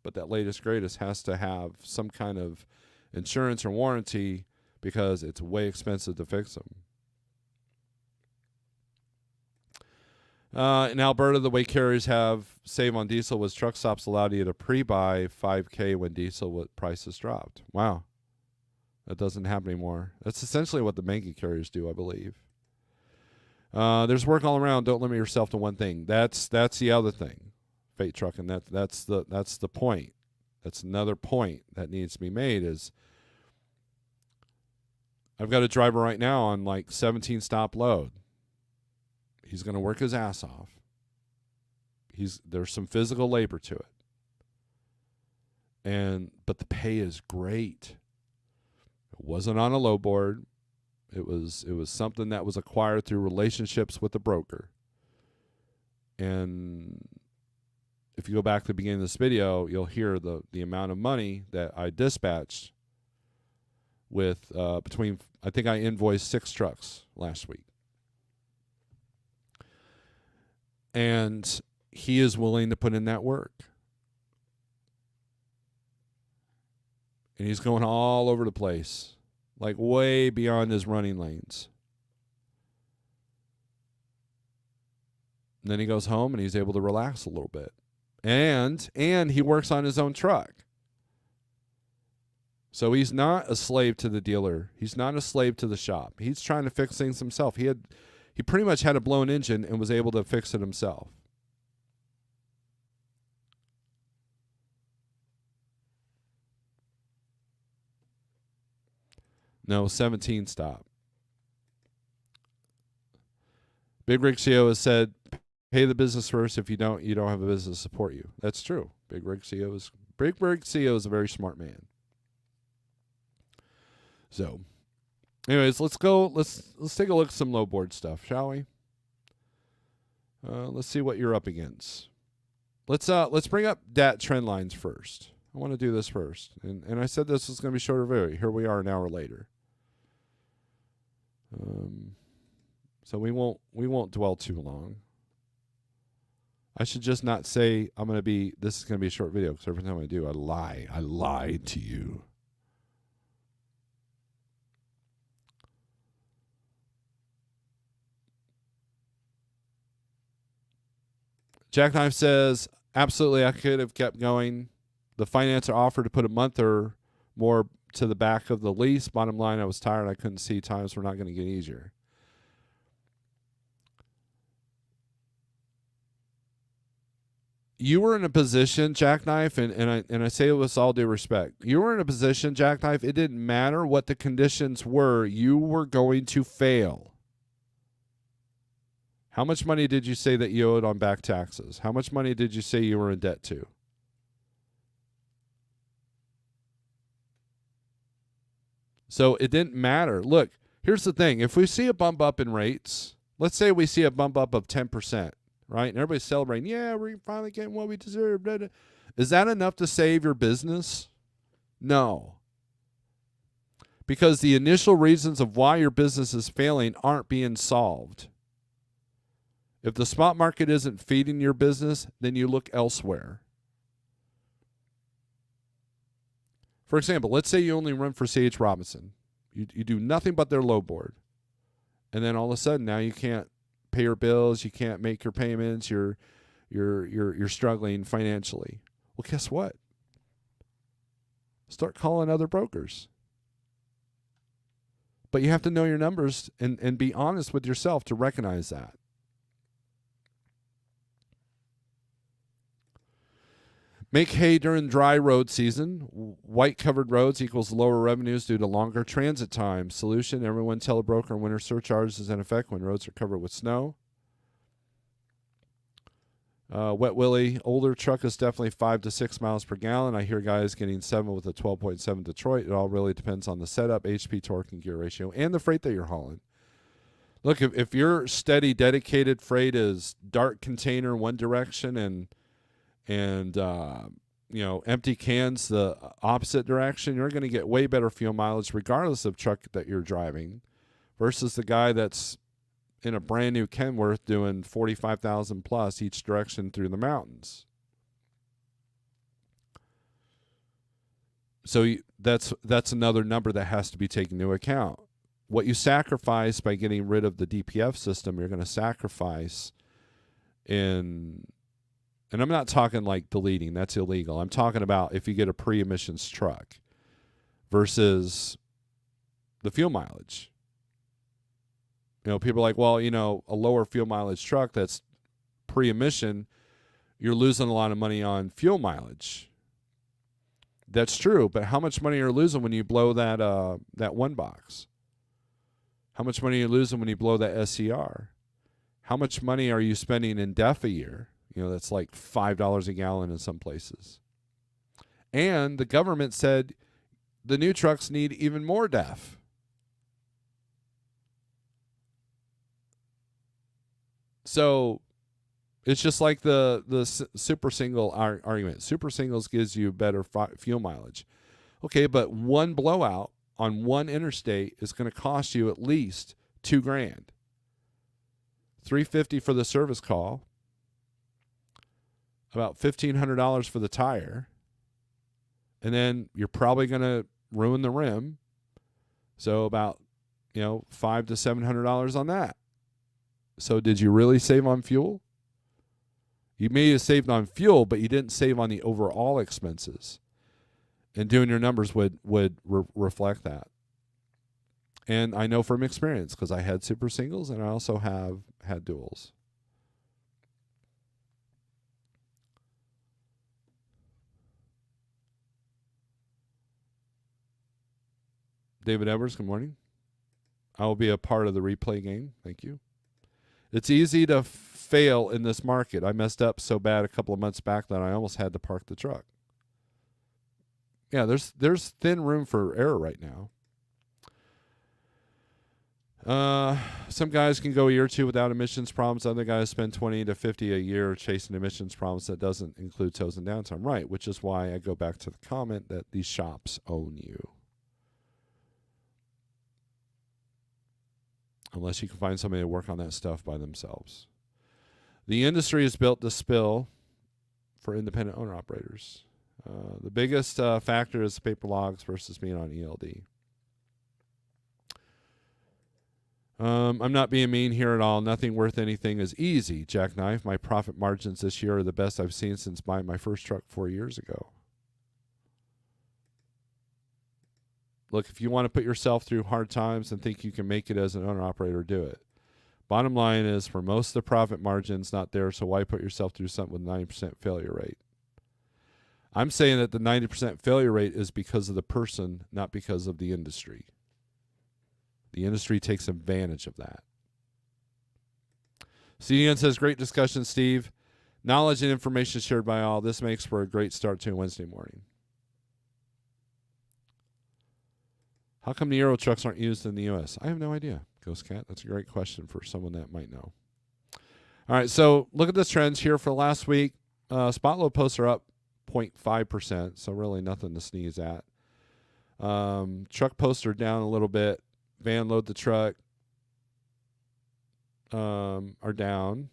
But that latest, greatest has to have some kind of insurance or warranty because it's way expensive to fix them. In Alberta, the way carriers have save on diesel was truck stops allowed you to pre-buy $5,000 when diesel prices dropped. Wow. That doesn't happen anymore. That's essentially what the mega carriers do, I believe. There's work all around. Don't limit yourself to one thing. That's the other thing. Freight trucking. That's the point. That's another point that needs to be made is I've got a driver right now on like 17 stop load. He's going to work his ass off. There's some physical labor to it. But the pay is great. It wasn't on a low board. It was something that was acquired through relationships with the broker. And if you go back to the beginning of this video, you'll hear the amount of money that I dispatched with I think I invoiced 6 trucks last week. And he is willing to put in that work. And he's going all over the place, like way beyond his running lanes. And then he goes home and he's able to relax a little bit. And he works on his own truck. So he's not a slave to the dealer. He's not a slave to the shop. He's trying to fix things himself. He pretty much had a blown engine and was able to fix it himself. No, 17 stop. Big Rig CEO has said, pay the business first. If you don't have a business to support you. That's true. Big Rig CEO is a very smart man. So, anyways, let's go. Let's take a look at some low board stuff, shall we? Let's see what you're up against. Let's bring up DAT trend lines first. I want to do this first. And I said this was going to be shorter video. Here we are an hour later. So we won't dwell too long. I should just not say this is going to be a short video, because every time I do, I lie. I lied to you. Jackknife says, absolutely, I could have kept going. The financer offered to put a month or more to the back of the lease. Bottom line, I was tired. I couldn't see times were not going to get easier. You were in a position, Jackknife, and I say it with all due respect. You were in a position, Jackknife, it didn't matter what the conditions were. You were going to fail. How much money did you say that you owed on back taxes? How much money did you say you were in debt to? So it didn't matter. Look, here's the thing. If we see a bump up in rates, let's say we see a bump up of 10%, right? And everybody's celebrating, yeah, we're finally getting what we deserve. Blah, blah. Is that enough to save your business? No. Because the initial reasons of why your business is failing aren't being solved. If the spot market isn't feeding your business, then you look elsewhere. For example, let's say you only run for C.H. Robinson. You do nothing but their low board. And then all of a sudden now you can't pay your bills, you can't make your payments, you're struggling financially. Well, guess what? Start calling other brokers. But you have to know your numbers and be honest with yourself to recognize that. Make hay during dry road season. White covered roads equals lower revenues due to longer transit time. Solution, everyone tell a broker winter surcharge is in effect when roads are covered with snow. Wet Willie, older truck is definitely 5 to 6 miles per gallon. I hear guys getting 7 with a 12.7 Detroit. It all really depends on the setup, HP, torque, and gear ratio, and the freight that you're hauling. Look, if your steady, dedicated freight is dark container one direction and empty cans the opposite direction, you're going to get way better fuel mileage regardless of truck that you're driving versus the guy that's in a brand new Kenworth doing 45,000 plus each direction through the mountains. So that's another number that has to be taken into account. What you sacrifice by getting rid of the DPF system, you're going to sacrifice in... And I'm not talking like deleting. That's illegal. I'm talking about if you get a pre-emissions truck versus the fuel mileage. People are like, well, a lower fuel mileage truck that's pre-emission, you're losing a lot of money on fuel mileage. That's true, but how much money are you losing when you blow that one box? How much money are you losing when you blow that SCR? How much money are you spending in DEF a year? That's like $5 a gallon in some places. And the government said the new trucks need even more DEF. So it's just like the super single argument. Super singles gives you better fuel mileage. Okay, but one blowout on one interstate is going to cost you at least $2,000. $350 for the service call. About $1,500 for the tire, and then you're probably going to ruin the rim. So about $500 to $700 on that. So did you really save on fuel? You may have saved on fuel, but you didn't save on the overall expenses. And doing your numbers would reflect that. And I know from experience because I had super singles and I also have had duals. David Edwards, good morning. I will be a part of the replay game. Thank you. It's easy to fail in this market. I messed up so bad a couple of months back that I almost had to park the truck. Yeah, there's thin room for error right now. Some guys can go a year or two without emissions problems. Other guys spend 20 to 50 a year chasing emissions problems. That doesn't include tows and downtime. Right, which is why I go back to the comment that these shops own you. Unless you can find somebody to work on that stuff by themselves. The industry is built to spill for independent owner-operators. The biggest factor is paper logs versus being on ELD. I'm not being mean here at all. Nothing worth anything is easy, Jackknife. My profit margins this year are the best I've seen since buying my first truck 4 years ago. Look, if you want to put yourself through hard times and think you can make it as an owner-operator, do it. Bottom line is, for most of the profit margin's not there, so why put yourself through something with 90% failure rate? I'm saying that the 90% failure rate is because of the person, not because of the industry. The industry takes advantage of that. CDN says, great discussion, Steve. Knowledge and information shared by all. This makes for a great start to a Wednesday morning. How come the Euro trucks aren't used in the U.S.? I have no idea, Ghost Cat. That's a great question for someone that might know. All right, so look at the trends here for last week. Spot load posts are up 0.5%, so really nothing to sneeze at. Truck posts are down a little bit. Van load the truck are down,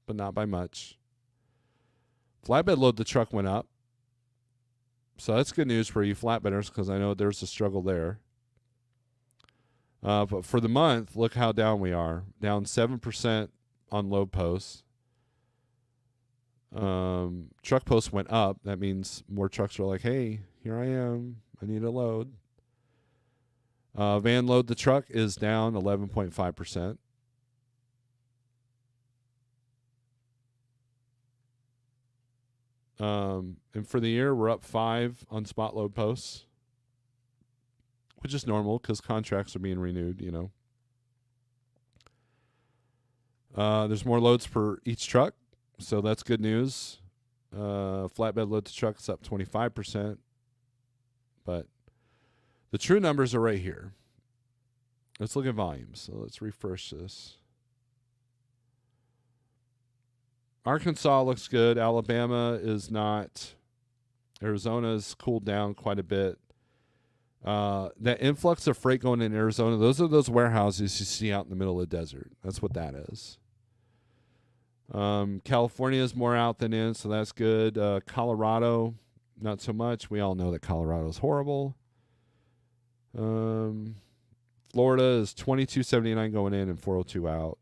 but not by much. Flatbed load the truck went up. So that's good news for you flatbedders, because I know there's a struggle there. But for the month, look how down we are. Down 7% on load posts. Truck posts went up. That means more trucks are like, hey, here I am. I need a load. Van load the truck is down 11.5%. And for the year, we're up 5 on spot load posts, which is normal because contracts are being renewed, you know. There's more loads per each truck, so that's good news. Flatbed load to truck is up 25%, but the true numbers are right here. Let's look at volumes. So let's refresh this. Arkansas looks good. Alabama is not. Arizona's cooled down quite a bit. That influx of freight going in Arizona, those are those warehouses you see out in the middle of the desert. That's what that is. California is more out than in, so that's good. Colorado, not so much. We all know that Colorado is horrible. Florida is 22.79 going in and 402 out.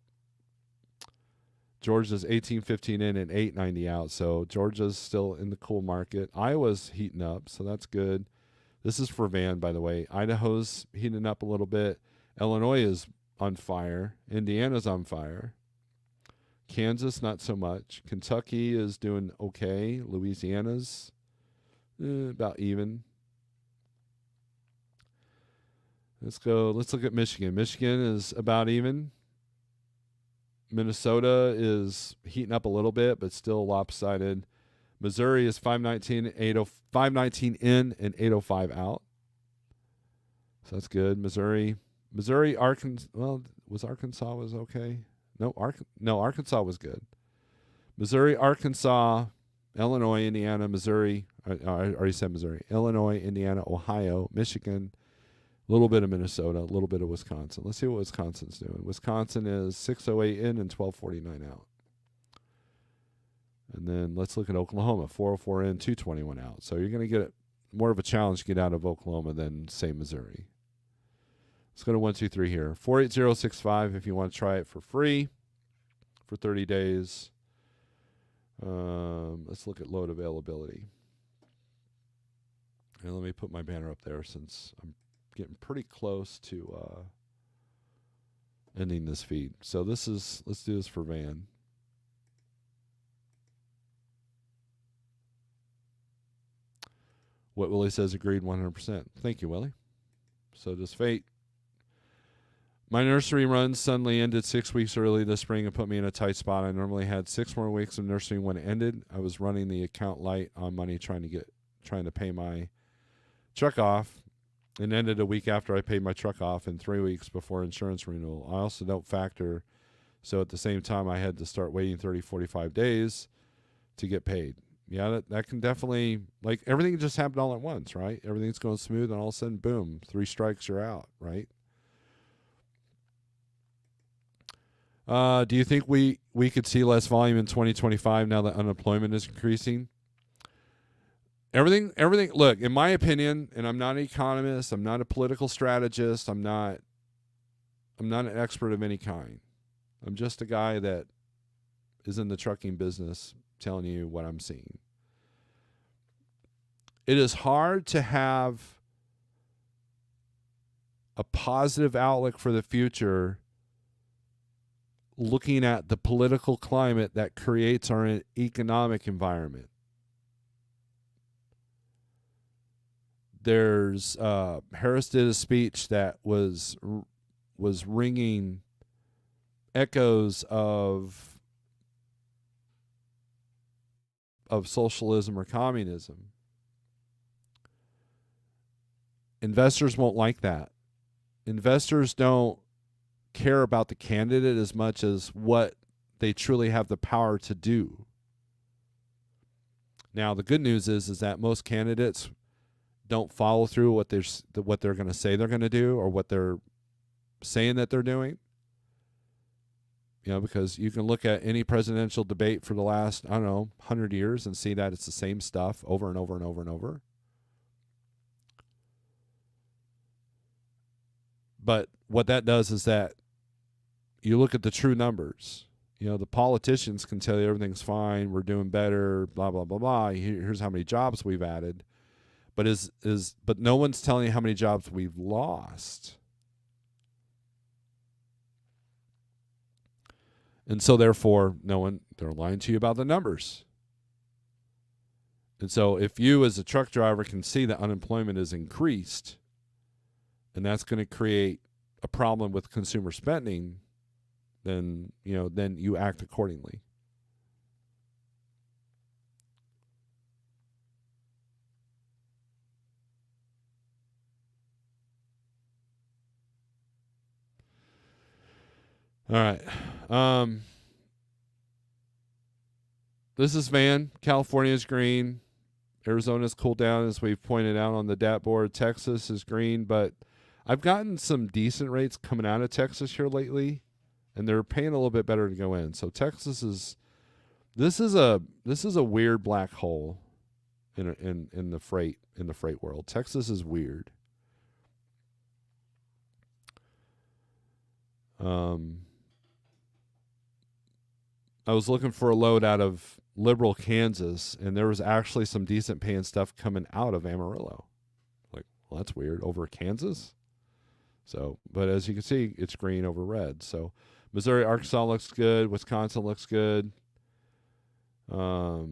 Georgia's 18.15 in and 8.90 out. So Georgia's still in the cool market. Iowa's heating up, so that's good. This is for van, by the way. Idaho's heating up a little bit. Illinois is on fire. Indiana's on fire. Kansas, not so much. Kentucky is doing okay. Louisiana's about even. Let's look at Michigan. Michigan is about even. Minnesota is heating up a little bit, but still lopsided. Missouri is 519 in and 805 out. So that's good. Missouri, Arkansas. Well, Arkansas was okay? No, Arkansas was good. Missouri, Arkansas, Illinois, Indiana, Missouri. I already said Missouri. Illinois, Indiana, Ohio, Michigan. A little bit of Minnesota, a little bit of Wisconsin. Let's see what Wisconsin's doing. Wisconsin is 608 in and 1249 out. And then let's look at Oklahoma, 404 in, 221 out. So you're going to get more of a challenge to get out of Oklahoma than, say, Missouri. Let's go to 1, 2, 3 here. 48065 if you want to try it for free for 30 days. Let's look at load availability. And let me put my banner up there since I'm getting pretty close to ending this feed. So let's do this for van. What Willie says agreed 100%. Thank you, Willie. So does fate. My nursery run suddenly ended 6 weeks early this spring and put me in a tight spot. I normally had 6 more weeks of nursery when it ended. I was running the account light on money trying to pay my truck off. and ended a week after I paid my truck off and 3 weeks before insurance renewal. I also don't factor, so at the same time I had to start waiting 30, 45 days to get paid. Yeah, that can definitely, like, everything just happened all at once, right? Everything's going smooth, and all of a sudden, boom, 3 strikes, you're out, right? Do you think we could see less volume in 2025 now that unemployment is increasing? Everything. Look, in my opinion, and I'm not an economist, I'm not a political strategist, I'm not an expert of any kind. I'm just a guy that is in the trucking business telling you what I'm seeing. It is hard to have a positive outlook for the future looking at the political climate that creates our economic environment. There's Harris did a speech that was ringing echoes of socialism or communism. Investors won't like that. Investors don't care about the candidate as much as what they truly have the power to do. Now, the good news is that most candidates don't follow through what they're going to say they're going to do or what they're saying that they're doing. You know, because you can look at any presidential debate for the last, 100 years and see that it's the same stuff over and over and over and over. But what that does is that you look at the true numbers. You know, the politicians can tell you everything's fine, we're doing better, blah, blah, blah, blah. Here's how many jobs we've added. But but no one's telling you how many jobs we've lost. And so therefore, they're lying to you about the numbers. And so if you as a truck driver can see that unemployment is increased, and that's going to create a problem with consumer spending, then you act accordingly. All right. This is Van. California's green. Arizona's cooled down, as we've pointed out on the DAT board. Texas is green, but I've gotten some decent rates coming out of Texas here lately, and they're paying a little bit better to go in. So Texas is a weird black hole in the freight world. Texas is weird. I was looking for a load out of Liberal, Kansas, and there was actually some decent paying stuff coming out of Amarillo. Like, well, that's weird. Over Kansas? So, but as you can see, it's green over red. So Missouri, Arkansas looks good. Wisconsin looks good. Yeah.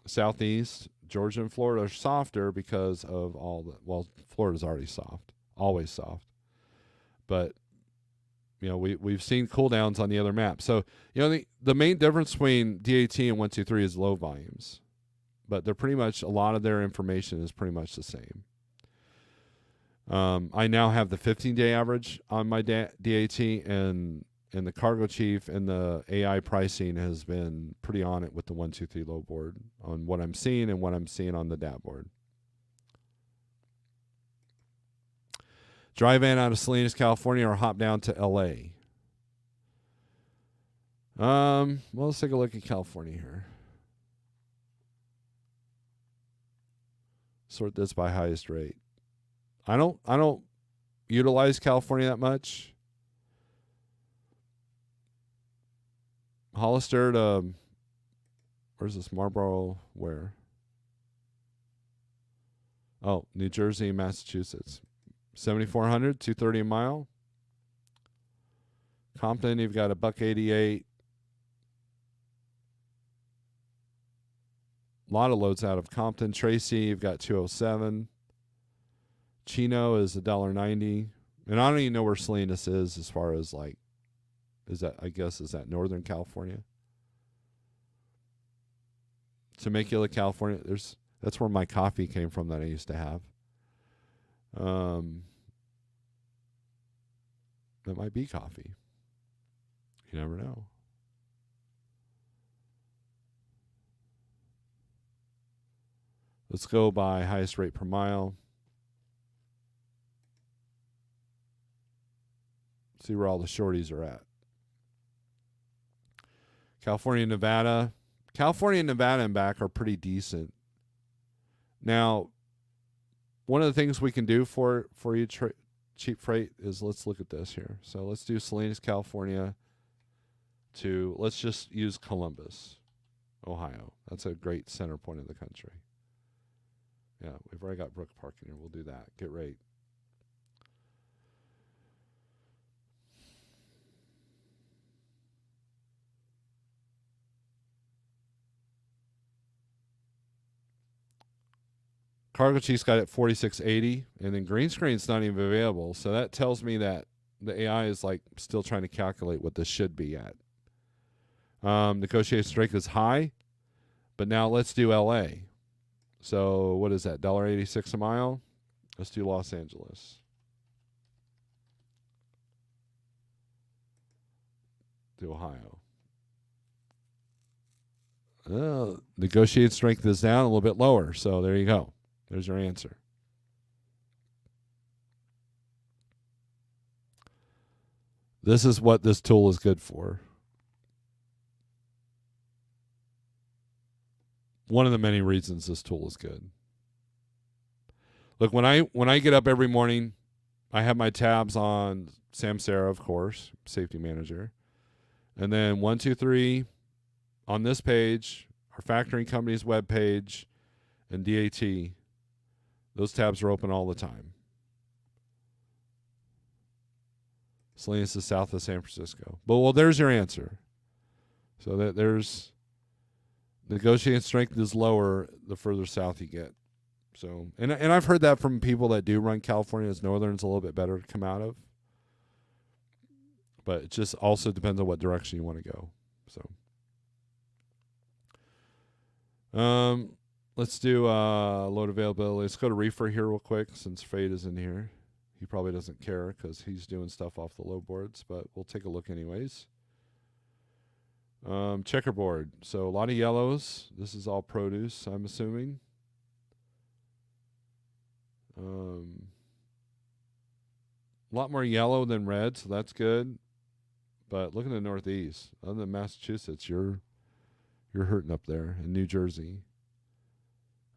Southeast, Georgia and Florida are softer because of Florida's already soft. Always soft. But we've seen cool downs on the other map. So, the main difference between DAT and 123 is low volumes. But they're pretty much, a lot of their information is pretty much the same. I now have the 15-day average on my DAT, and the cargo chief and the AI pricing has been pretty on it with the 123 low board on what I'm seeing and what I'm seeing on the DAT board. Dry van out of Salinas, California, or hop down to LA? Well, let's take a look at California here. Sort this by highest rate. I don't utilize California that much. Hollister to, where's this? Marlboro, where? Oh, New Jersey and Massachusetts. 7,400, $2.30 a mile. Compton, you've got $1.88. A lot of loads out of Compton. Tracy, you've got $2.07. Chino is $1.90. And I don't even know where Salinas is as far as is that Northern California? Temecula, California. There's That's where my coffee came from that I used to have. That might be coffee. You never know. Let's go by highest rate per mile. See where all the shorties are at. California, Nevada. California, Nevada, and back are pretty decent. Now, one of the things we can do for you cheap freight is, let's look at this here. So let's do Salinas, California to, let's just use Columbus, Ohio. That's a great center point of the country. Yeah, we've already got Brook Park in here. We'll do that. Get rate. Cargo Chief's got it 4680, and then green screen's not even available. So that tells me that the AI is like still trying to calculate what this should be at. Negotiated strength is high, but now let's do LA. So what is that? $1.86 a mile. Let's do Los Angeles. To Ohio. Negotiated strength is down a little bit lower. So there you go. There's your answer. This is what this tool is good for. One of the many reasons this tool is good. Look, when I get up every morning, I have my tabs on Samsara, of course, safety manager. And then 1, 2, 3 on this page, our factoring company's webpage, and DAT. Those tabs are open all the time. Salinas is south of San Francisco. But, well, there's your answer. So that there's negotiating strength is lower the further south you get. So, and I've heard that from people that do run California as Northern's a little bit better to come out of. But it just also depends on what direction you want to go. So, let's do load availability. Let's go to Reefer here real quick since Fade is in here. He probably doesn't care because he's doing stuff off the load boards, but we'll take a look anyways. Checkerboard. So a lot of yellows. This is all produce, I'm assuming. A lot more yellow than red, so that's good. But look at the Northeast. Other than Massachusetts, you're hurting up there in New Jersey.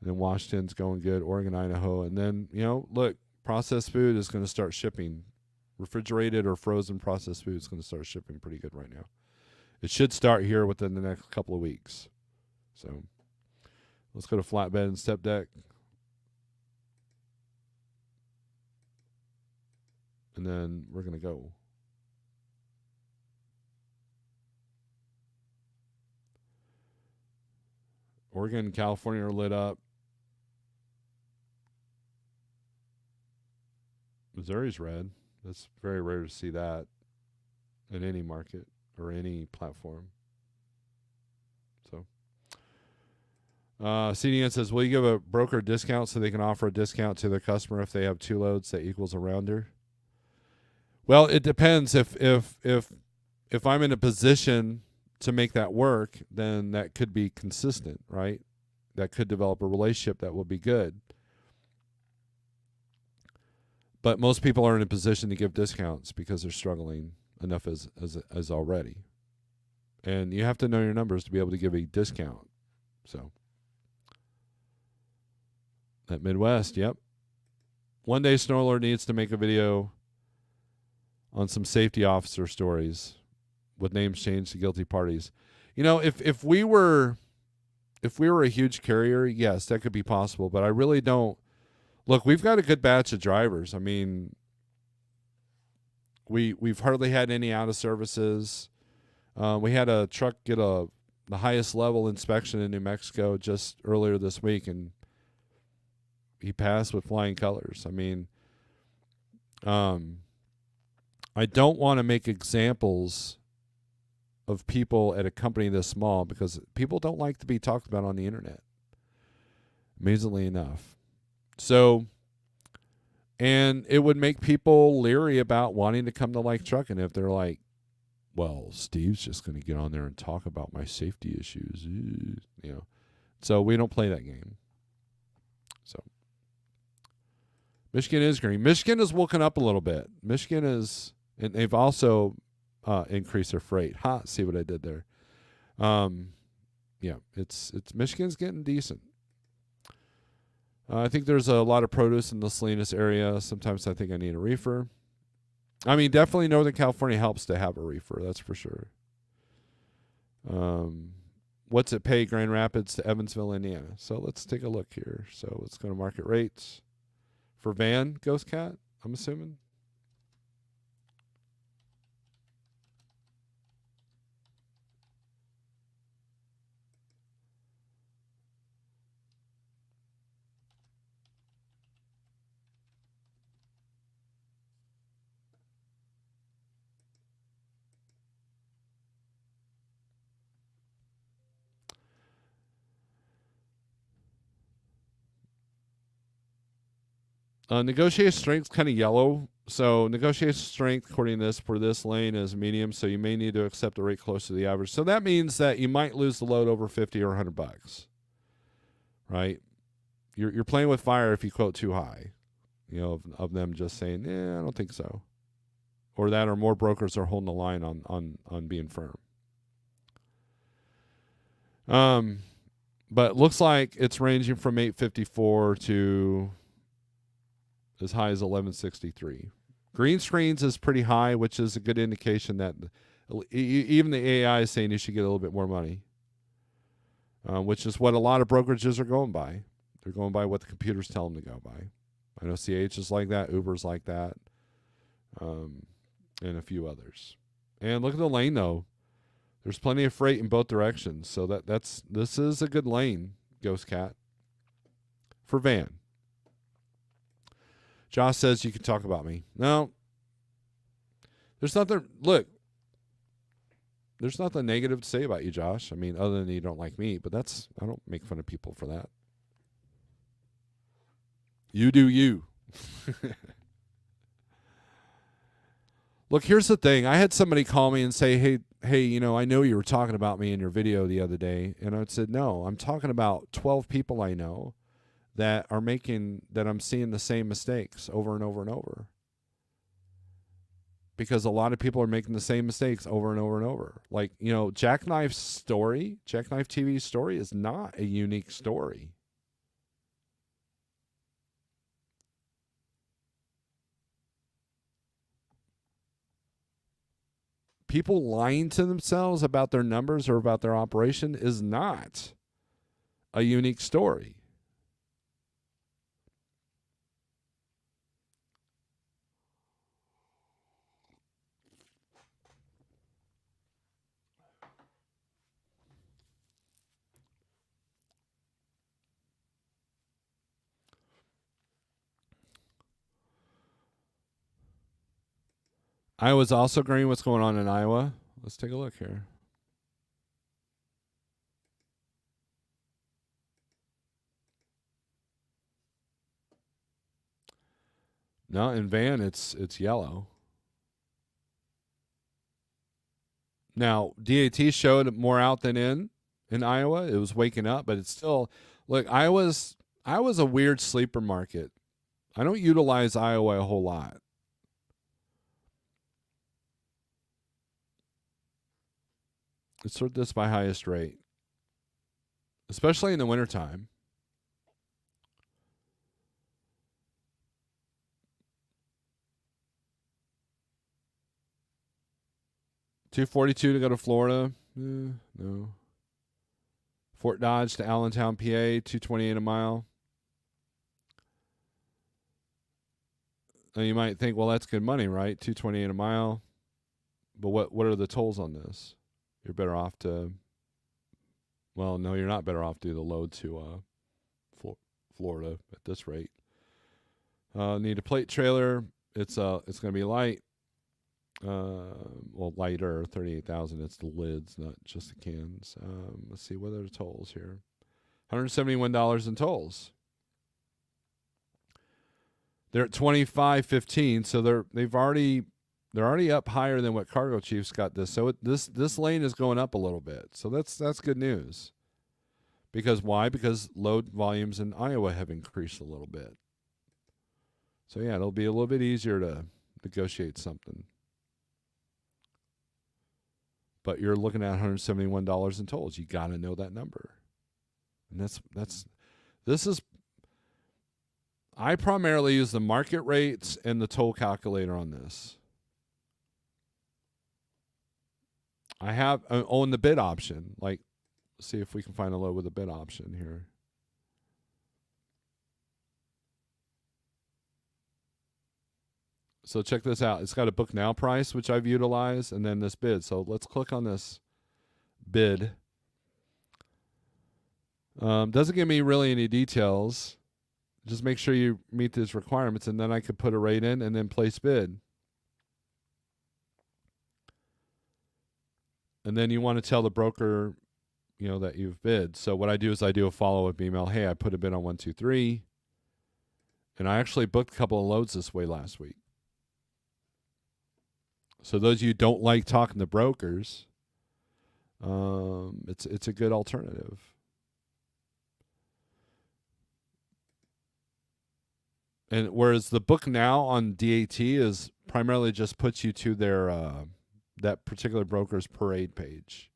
And then Washington's going good, Oregon, Idaho. And then, look, processed food is going to start shipping. Refrigerated or frozen processed food is going to start shipping pretty good right now. It should start here within the next couple of weeks. So let's go to flatbed and step deck. And then we're going to go. Oregon and California are lit up. Missouri's red. That's very rare to see that in any market or any platform. So, CDN says, will you give a broker a discount so they can offer a discount to their customer if they have 2 loads that equals a rounder? Well, it depends. If I'm in a position to make that work, then that could be consistent, right? That could develop a relationship that will be good. But most people are in a position to give discounts because they're struggling enough as already. And you have to know your numbers to be able to give a discount. So, that Midwest, yep. One day Snorelord needs to make a video on some safety officer stories with names changed to guilty parties. If we were a huge carrier, yes, that could be possible, but I really don't. Look, we've got a good batch of drivers. I mean, we've hardly had any out of services. We had a truck get the highest level inspection in New Mexico just earlier this week, and he passed with flying colors. I mean, I don't want to make examples of people at a company this small because people don't like to be talked about on the internet. amazingly enough. So, and it would make people leery about wanting to come to Like Trucking if they're like, well, Steve's just going to get on there and talk about my safety issues, you know. So we don't play that game. So Michigan is green. Michigan has woken up a little bit. Michigan is, and they've also increased their freight. See what I did there. Yeah, it's Michigan's getting decent. I think there's a lot of produce in the Salinas area. Sometimes I think I need a reefer. I mean, definitely Northern California helps to have a reefer. That's for sure. What's it pay Grand Rapids to Evansville, Indiana? So let's take a look here. So let's go to market rates for van Ghost Cat, I'm assuming. Negotiated strength kind of yellow. So negotiated strength, according to this, for this lane is medium. So you may need to accept a rate close to the average. So that means that you might lose the load over 50 or $100, right? You're playing with fire if you quote too high, you know, of them just saying, I don't think so, or that, or more brokers are holding the line on being firm. But it looks like it's ranging from 854 to as high as 1163. Green screens is pretty high, which is a good indication that even the AI is saying you should get a little bit more money, which is what a lot of brokerages are going by. They're going by what the computers tell them to go by. I know CH is like that, Uber's like that, and a few others. And look at the lane, though. There's plenty of freight in both directions, so this is a good lane, Ghost Cat, for van. Josh says you can talk about me. No. There's nothing. Look, there's nothing negative to say about you, Josh. I mean, other than you don't like me, but I don't make fun of people for that. You do you. Look, here's the thing. I had somebody call me and say, hey, you know, I know you were talking about me in your video the other day. And I said, no, I'm talking about 12 people I know that I'm seeing the same mistakes over and over and over. Because a lot of people are making the same mistakes over and over and over. Like, you know, Jackknife TV's story is not a unique story. People lying to themselves about their numbers or about their operation is not a unique story. Iowa's also green. What's going on in Iowa? Let's take a look here. No, in van it's yellow. Now, DAT showed more out than in Iowa. It was waking up, but it's still, look, Iowa's a weird sleeper market. I don't utilize Iowa a whole lot. Let's sort this by highest rate, especially in the wintertime. $242 to go to Florida. No. Fort Dodge to Allentown, PA, $228 a mile. Now you might think, well, that's good money, right? $228 a mile. But what are the tolls on this? You're better off to. Well, no, you're not better off to do the load to Florida at this rate. Need a plate trailer. It's going to be light. Well, lighter, 38,000. It's the lids, not just the cans. Let's see, what are the tolls here? $171 in tolls. They're at $25.15, so they're already up higher than what Cargo Chiefs got this. So this lane is going up a little bit. So that's good news. Because why? Because load volumes in Iowa have increased a little bit. So yeah, it'll be a little bit easier to negotiate something. But you're looking at $171 in tolls. You got to know that number. And this is I primarily use the market rates and the toll calculator on this. I have on the bid option. Like, see if we can find a load with a bid option here. So check this out. It's got a book now price, which I've utilized, and then this bid. So let's click on this bid. Doesn't give me really any details. Just make sure you meet these requirements, and then I could put a rate in and then place bid. And then you want to tell the broker, that you've bid. So what I do is I do a follow-up email. Hey, I put a bid on 1, 2, 3. And I actually booked a couple of loads this way last week. So those of you who don't like talking to brokers, it's a good alternative. And whereas the book now on DAT is primarily just puts you to their that particular broker's parade page.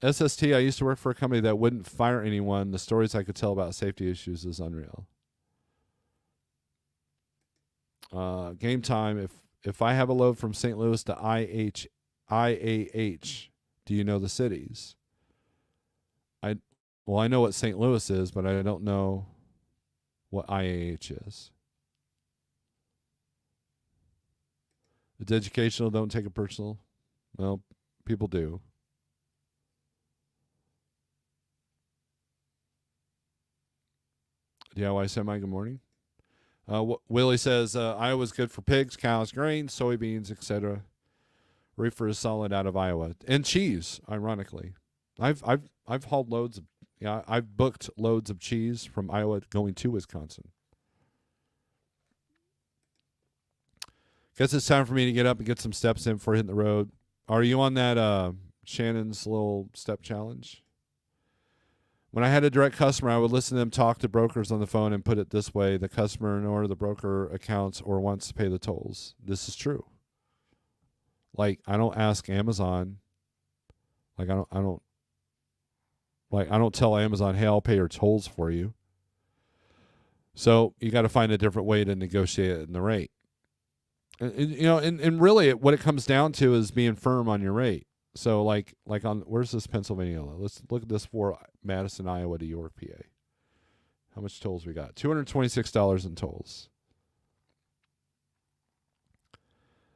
SST, I used to work for a company that wouldn't fire anyone. The stories I could tell about safety issues is unreal. Game time. If I have a load from St. Louis to IAH, do you know the cities? I know what St. Louis is, but I don't know what IAH is. It's educational. Don't take it personal. Well, people do. DIY Semi, good morning. Willie says Iowa's good for pigs, cows, grain, soybeans, etc. Reefer is solid out of Iowa, and cheese. Ironically, I've hauled loads of I've booked loads of cheese from Iowa going to Wisconsin. Guess it's time for me to get up and get some steps in before hitting the road. Are you on that Shannon's little step challenge? When I had a direct customer, I would listen to them talk to brokers on the phone and put it this way: the customer nor the broker accounts or wants to pay the tolls. This is true. Like, I don't ask Amazon. Like, I don't tell Amazon, hey, I'll pay your tolls for you. So you got to find a different way to negotiate it in the rate. And really what it comes down to is being firm on your rate. So like on, where's this Pennsylvania? Let's look at this for Madison, Iowa to York, PA. How much tolls we got? $226 in tolls.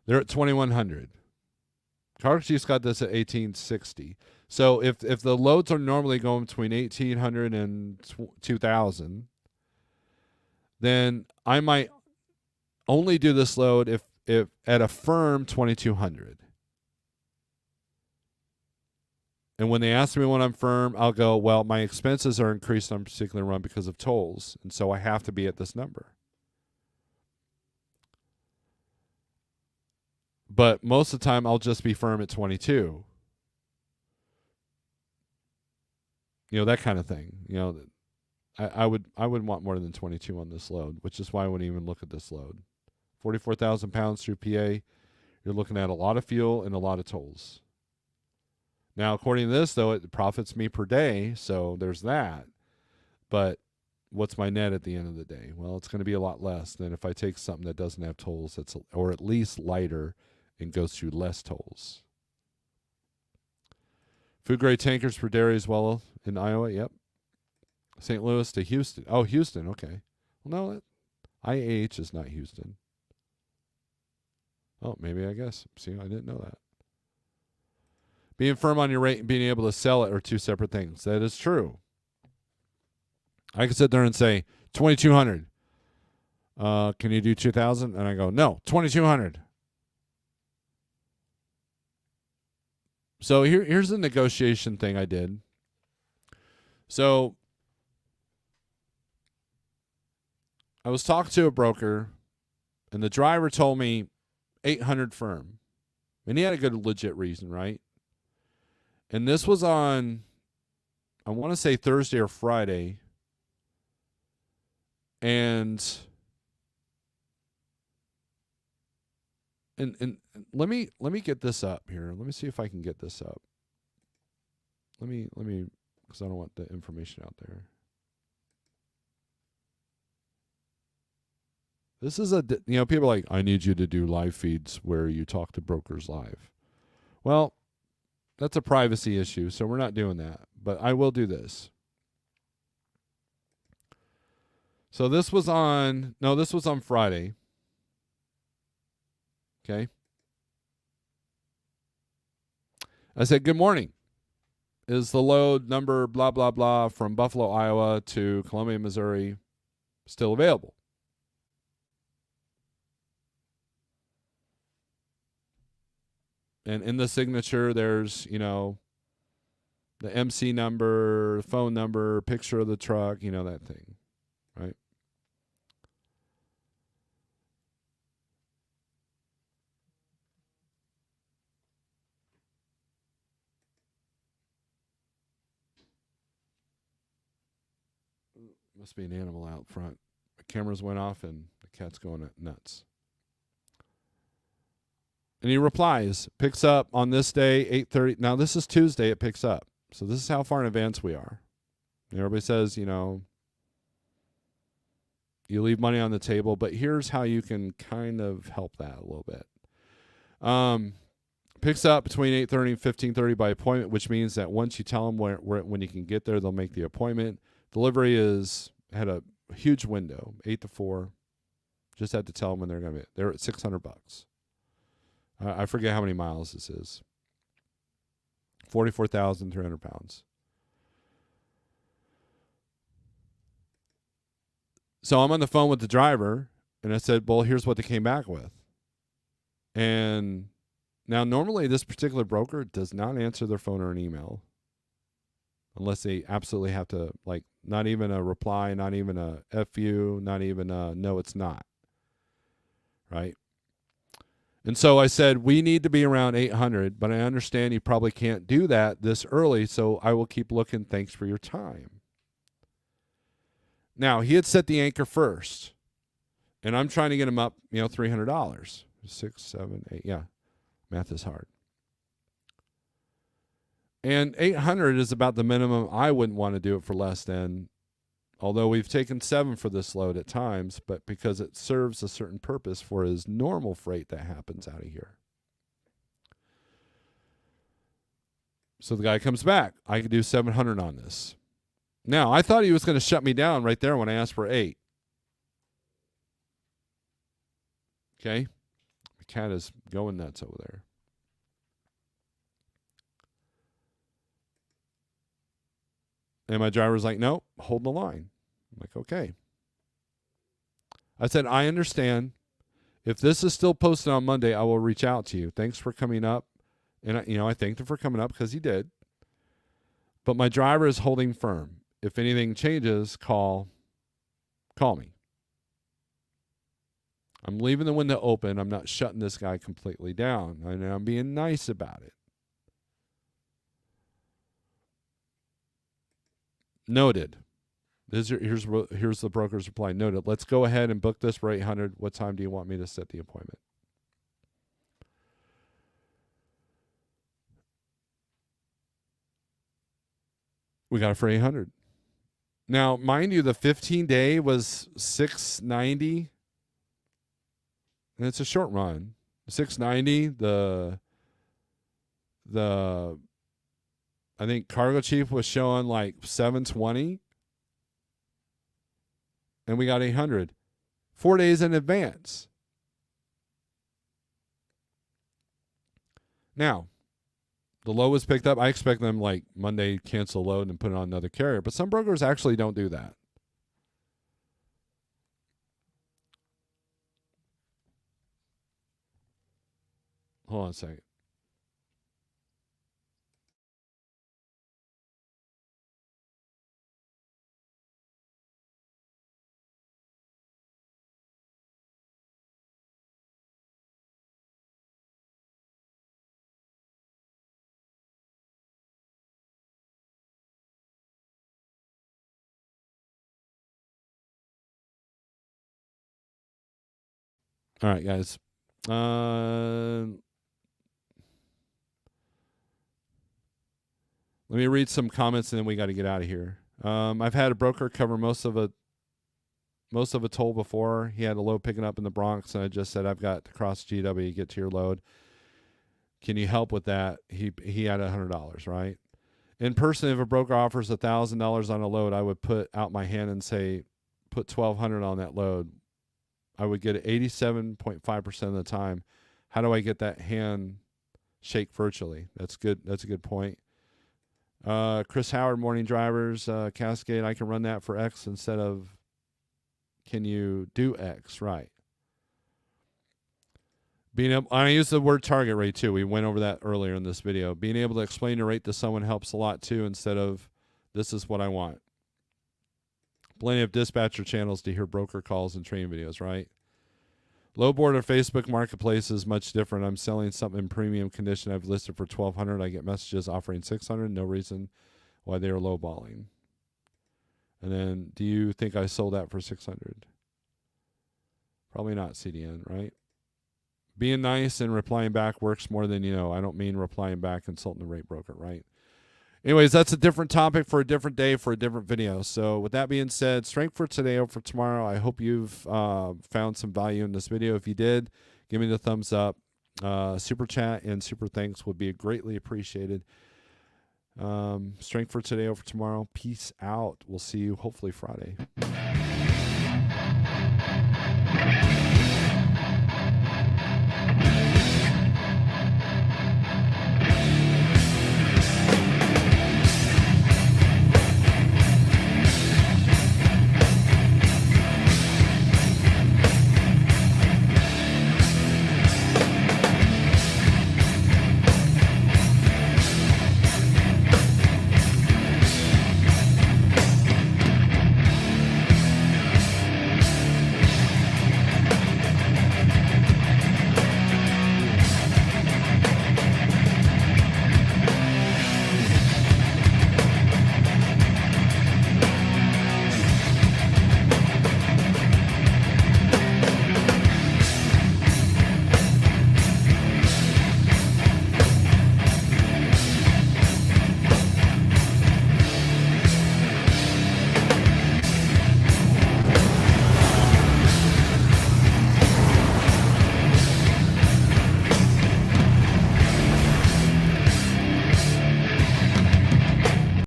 They're at $2,100. Cargo Chiefs got this at $1,860. So if the loads are normally going between $1,800 and $2,000, then I might only do this load if at a firm $2,200. And when they ask me when I'm firm, I'll go, well, my expenses are increased on a particular run because of tolls, and so I have to be at this number. But most of the time, I'll just be firm at 22. That kind of thing. I would want more than 22 on this load, which is why I wouldn't even look at this load. 44,000 pounds through PA. You're looking at a lot of fuel and a lot of tolls. Now, according to this, though, it profits me per day, so there's that. But what's my net at the end of the day? Well, it's going to be a lot less than if I take something that doesn't have tolls, or at least lighter, and goes through less tolls. Food grade tankers for dairy as well in Iowa. Yep. St. Louis to Houston. Oh, Houston. Okay. Well, no, IAH is not Houston. Oh, maybe I guess. See, I didn't know that. Being firm on your rate and being able to sell it are two separate things. That is true. I could sit there and say 2,200. Can you do 2,000? And I go, no, 2,200. So here's the negotiation thing I did. So I was talking to a broker, and the driver told me 800 firm. And he had a good legit reason, right? And this was on, I want to say Thursday or Friday. And let me get this up here. Let me see if I can get this up. Let me because I don't want the information out there. This is people are like, I need you to do live feeds where you talk to brokers live. Well, that's a privacy issue, so we're not doing that. But I will do this. So this was on Friday. Okay. I said, good morning. Is the load number blah, blah, blah from Buffalo, Iowa to Columbia, Missouri still available? And in the signature, there's, the MC number, phone number, picture of the truck, that thing, right? Must be an animal out front. The cameras went off and the cat's going nuts. And he replies, picks up on this day, 8:30. Now, this is Tuesday, it picks up. So this is how far in advance we are. And everybody says, you leave money on the table, but here's how you can kind of help that a little bit. Picks up between 8:30 and 15:30 by appointment, which means that once you tell them when you can get there, they'll make the appointment. Delivery had a huge window, 8 to 4. Just had to tell them when they're going to be. They're at $600. I forget how many miles this is. 44,300 pounds. So I'm on the phone with the driver, and I said, well, here's what they came back with. And now normally this particular broker does not answer their phone or an email unless they absolutely have to, like, not even a reply, not even a FU, not even a no, it's not. Right? And so I said, we need to be around 800, but I understand you probably can't do that this early, so I will keep looking. Thanks for your time. Now, he had set the anchor first, and I'm trying to get him up, $300. 6, 7, 8. Yeah, math is hard. And 800 is about the minimum. I wouldn't want to do it for less than, although we've taken 7 for this load at times, but because it serves a certain purpose for his normal freight that happens out of here. So the guy comes back. I could do 700 on this. Now, I thought he was going to shut me down right there when I asked for 8. Okay? The cat is going nuts over there. And my driver's like, no, hold the line. I'm like, okay. I said, I understand. If this is still posted on Monday, I will reach out to you. Thanks for coming up. And, I thanked him for coming up because he did. But my driver is holding firm. If anything changes, call me. I'm leaving the window open. I'm not shutting this guy completely down. And I'm being nice about it. Noted. Here's the broker's reply. Noted. Let's go ahead and book this for 800. What time do you want me to set the appointment? We got it for 800. Now, mind you, the 15-day was 690. And it's a short run. 690. The I think Cargo Chief was showing like 720. And we got 800. 4 days in advance. Now, the load was picked up. I expect them like Monday cancel load and put it on another carrier. But some brokers actually don't do that. Hold on a second. All right, guys. Let me read some comments and then we got to get out of here. I've had a broker cover most of a toll before. He had a load picking up in the Bronx, and I just said, I've got to cross GW to get to your load. Can you help with that? He had $100, right? In person, if a broker offers $1,000 on a load, I would put out my hand and say, put $1,200 on that load. I would get it 87.5% of the time. How do I get that hand shake virtually? That's good. That's a good point. Chris Howard, morning drivers, Cascade. I can run that for X instead of. Can you do X? Right. I use the word target rate too. We went over that earlier in this video. Being able to explain your rate to someone helps a lot too, instead of this is what I want. Plenty of dispatcher channels to hear broker calls and training videos, right? Low board or Facebook Marketplace is much different. I'm selling something in premium condition. I've listed for $1,200. I get messages offering $600. No reason why they are lowballing. And then, do you think I sold that for $600? Probably not, CDN, right? Being nice and replying back works more than you know. I don't mean replying back, consulting the rate broker, right? Anyways, that's a different topic for a different day for a different video. So with that being said, strength for today or for tomorrow. I hope you've found some value in this video. If you did, give me the thumbs up. Super chat and super thanks would be greatly appreciated. Strength for today or for tomorrow. Peace out. We'll see you hopefully Friday.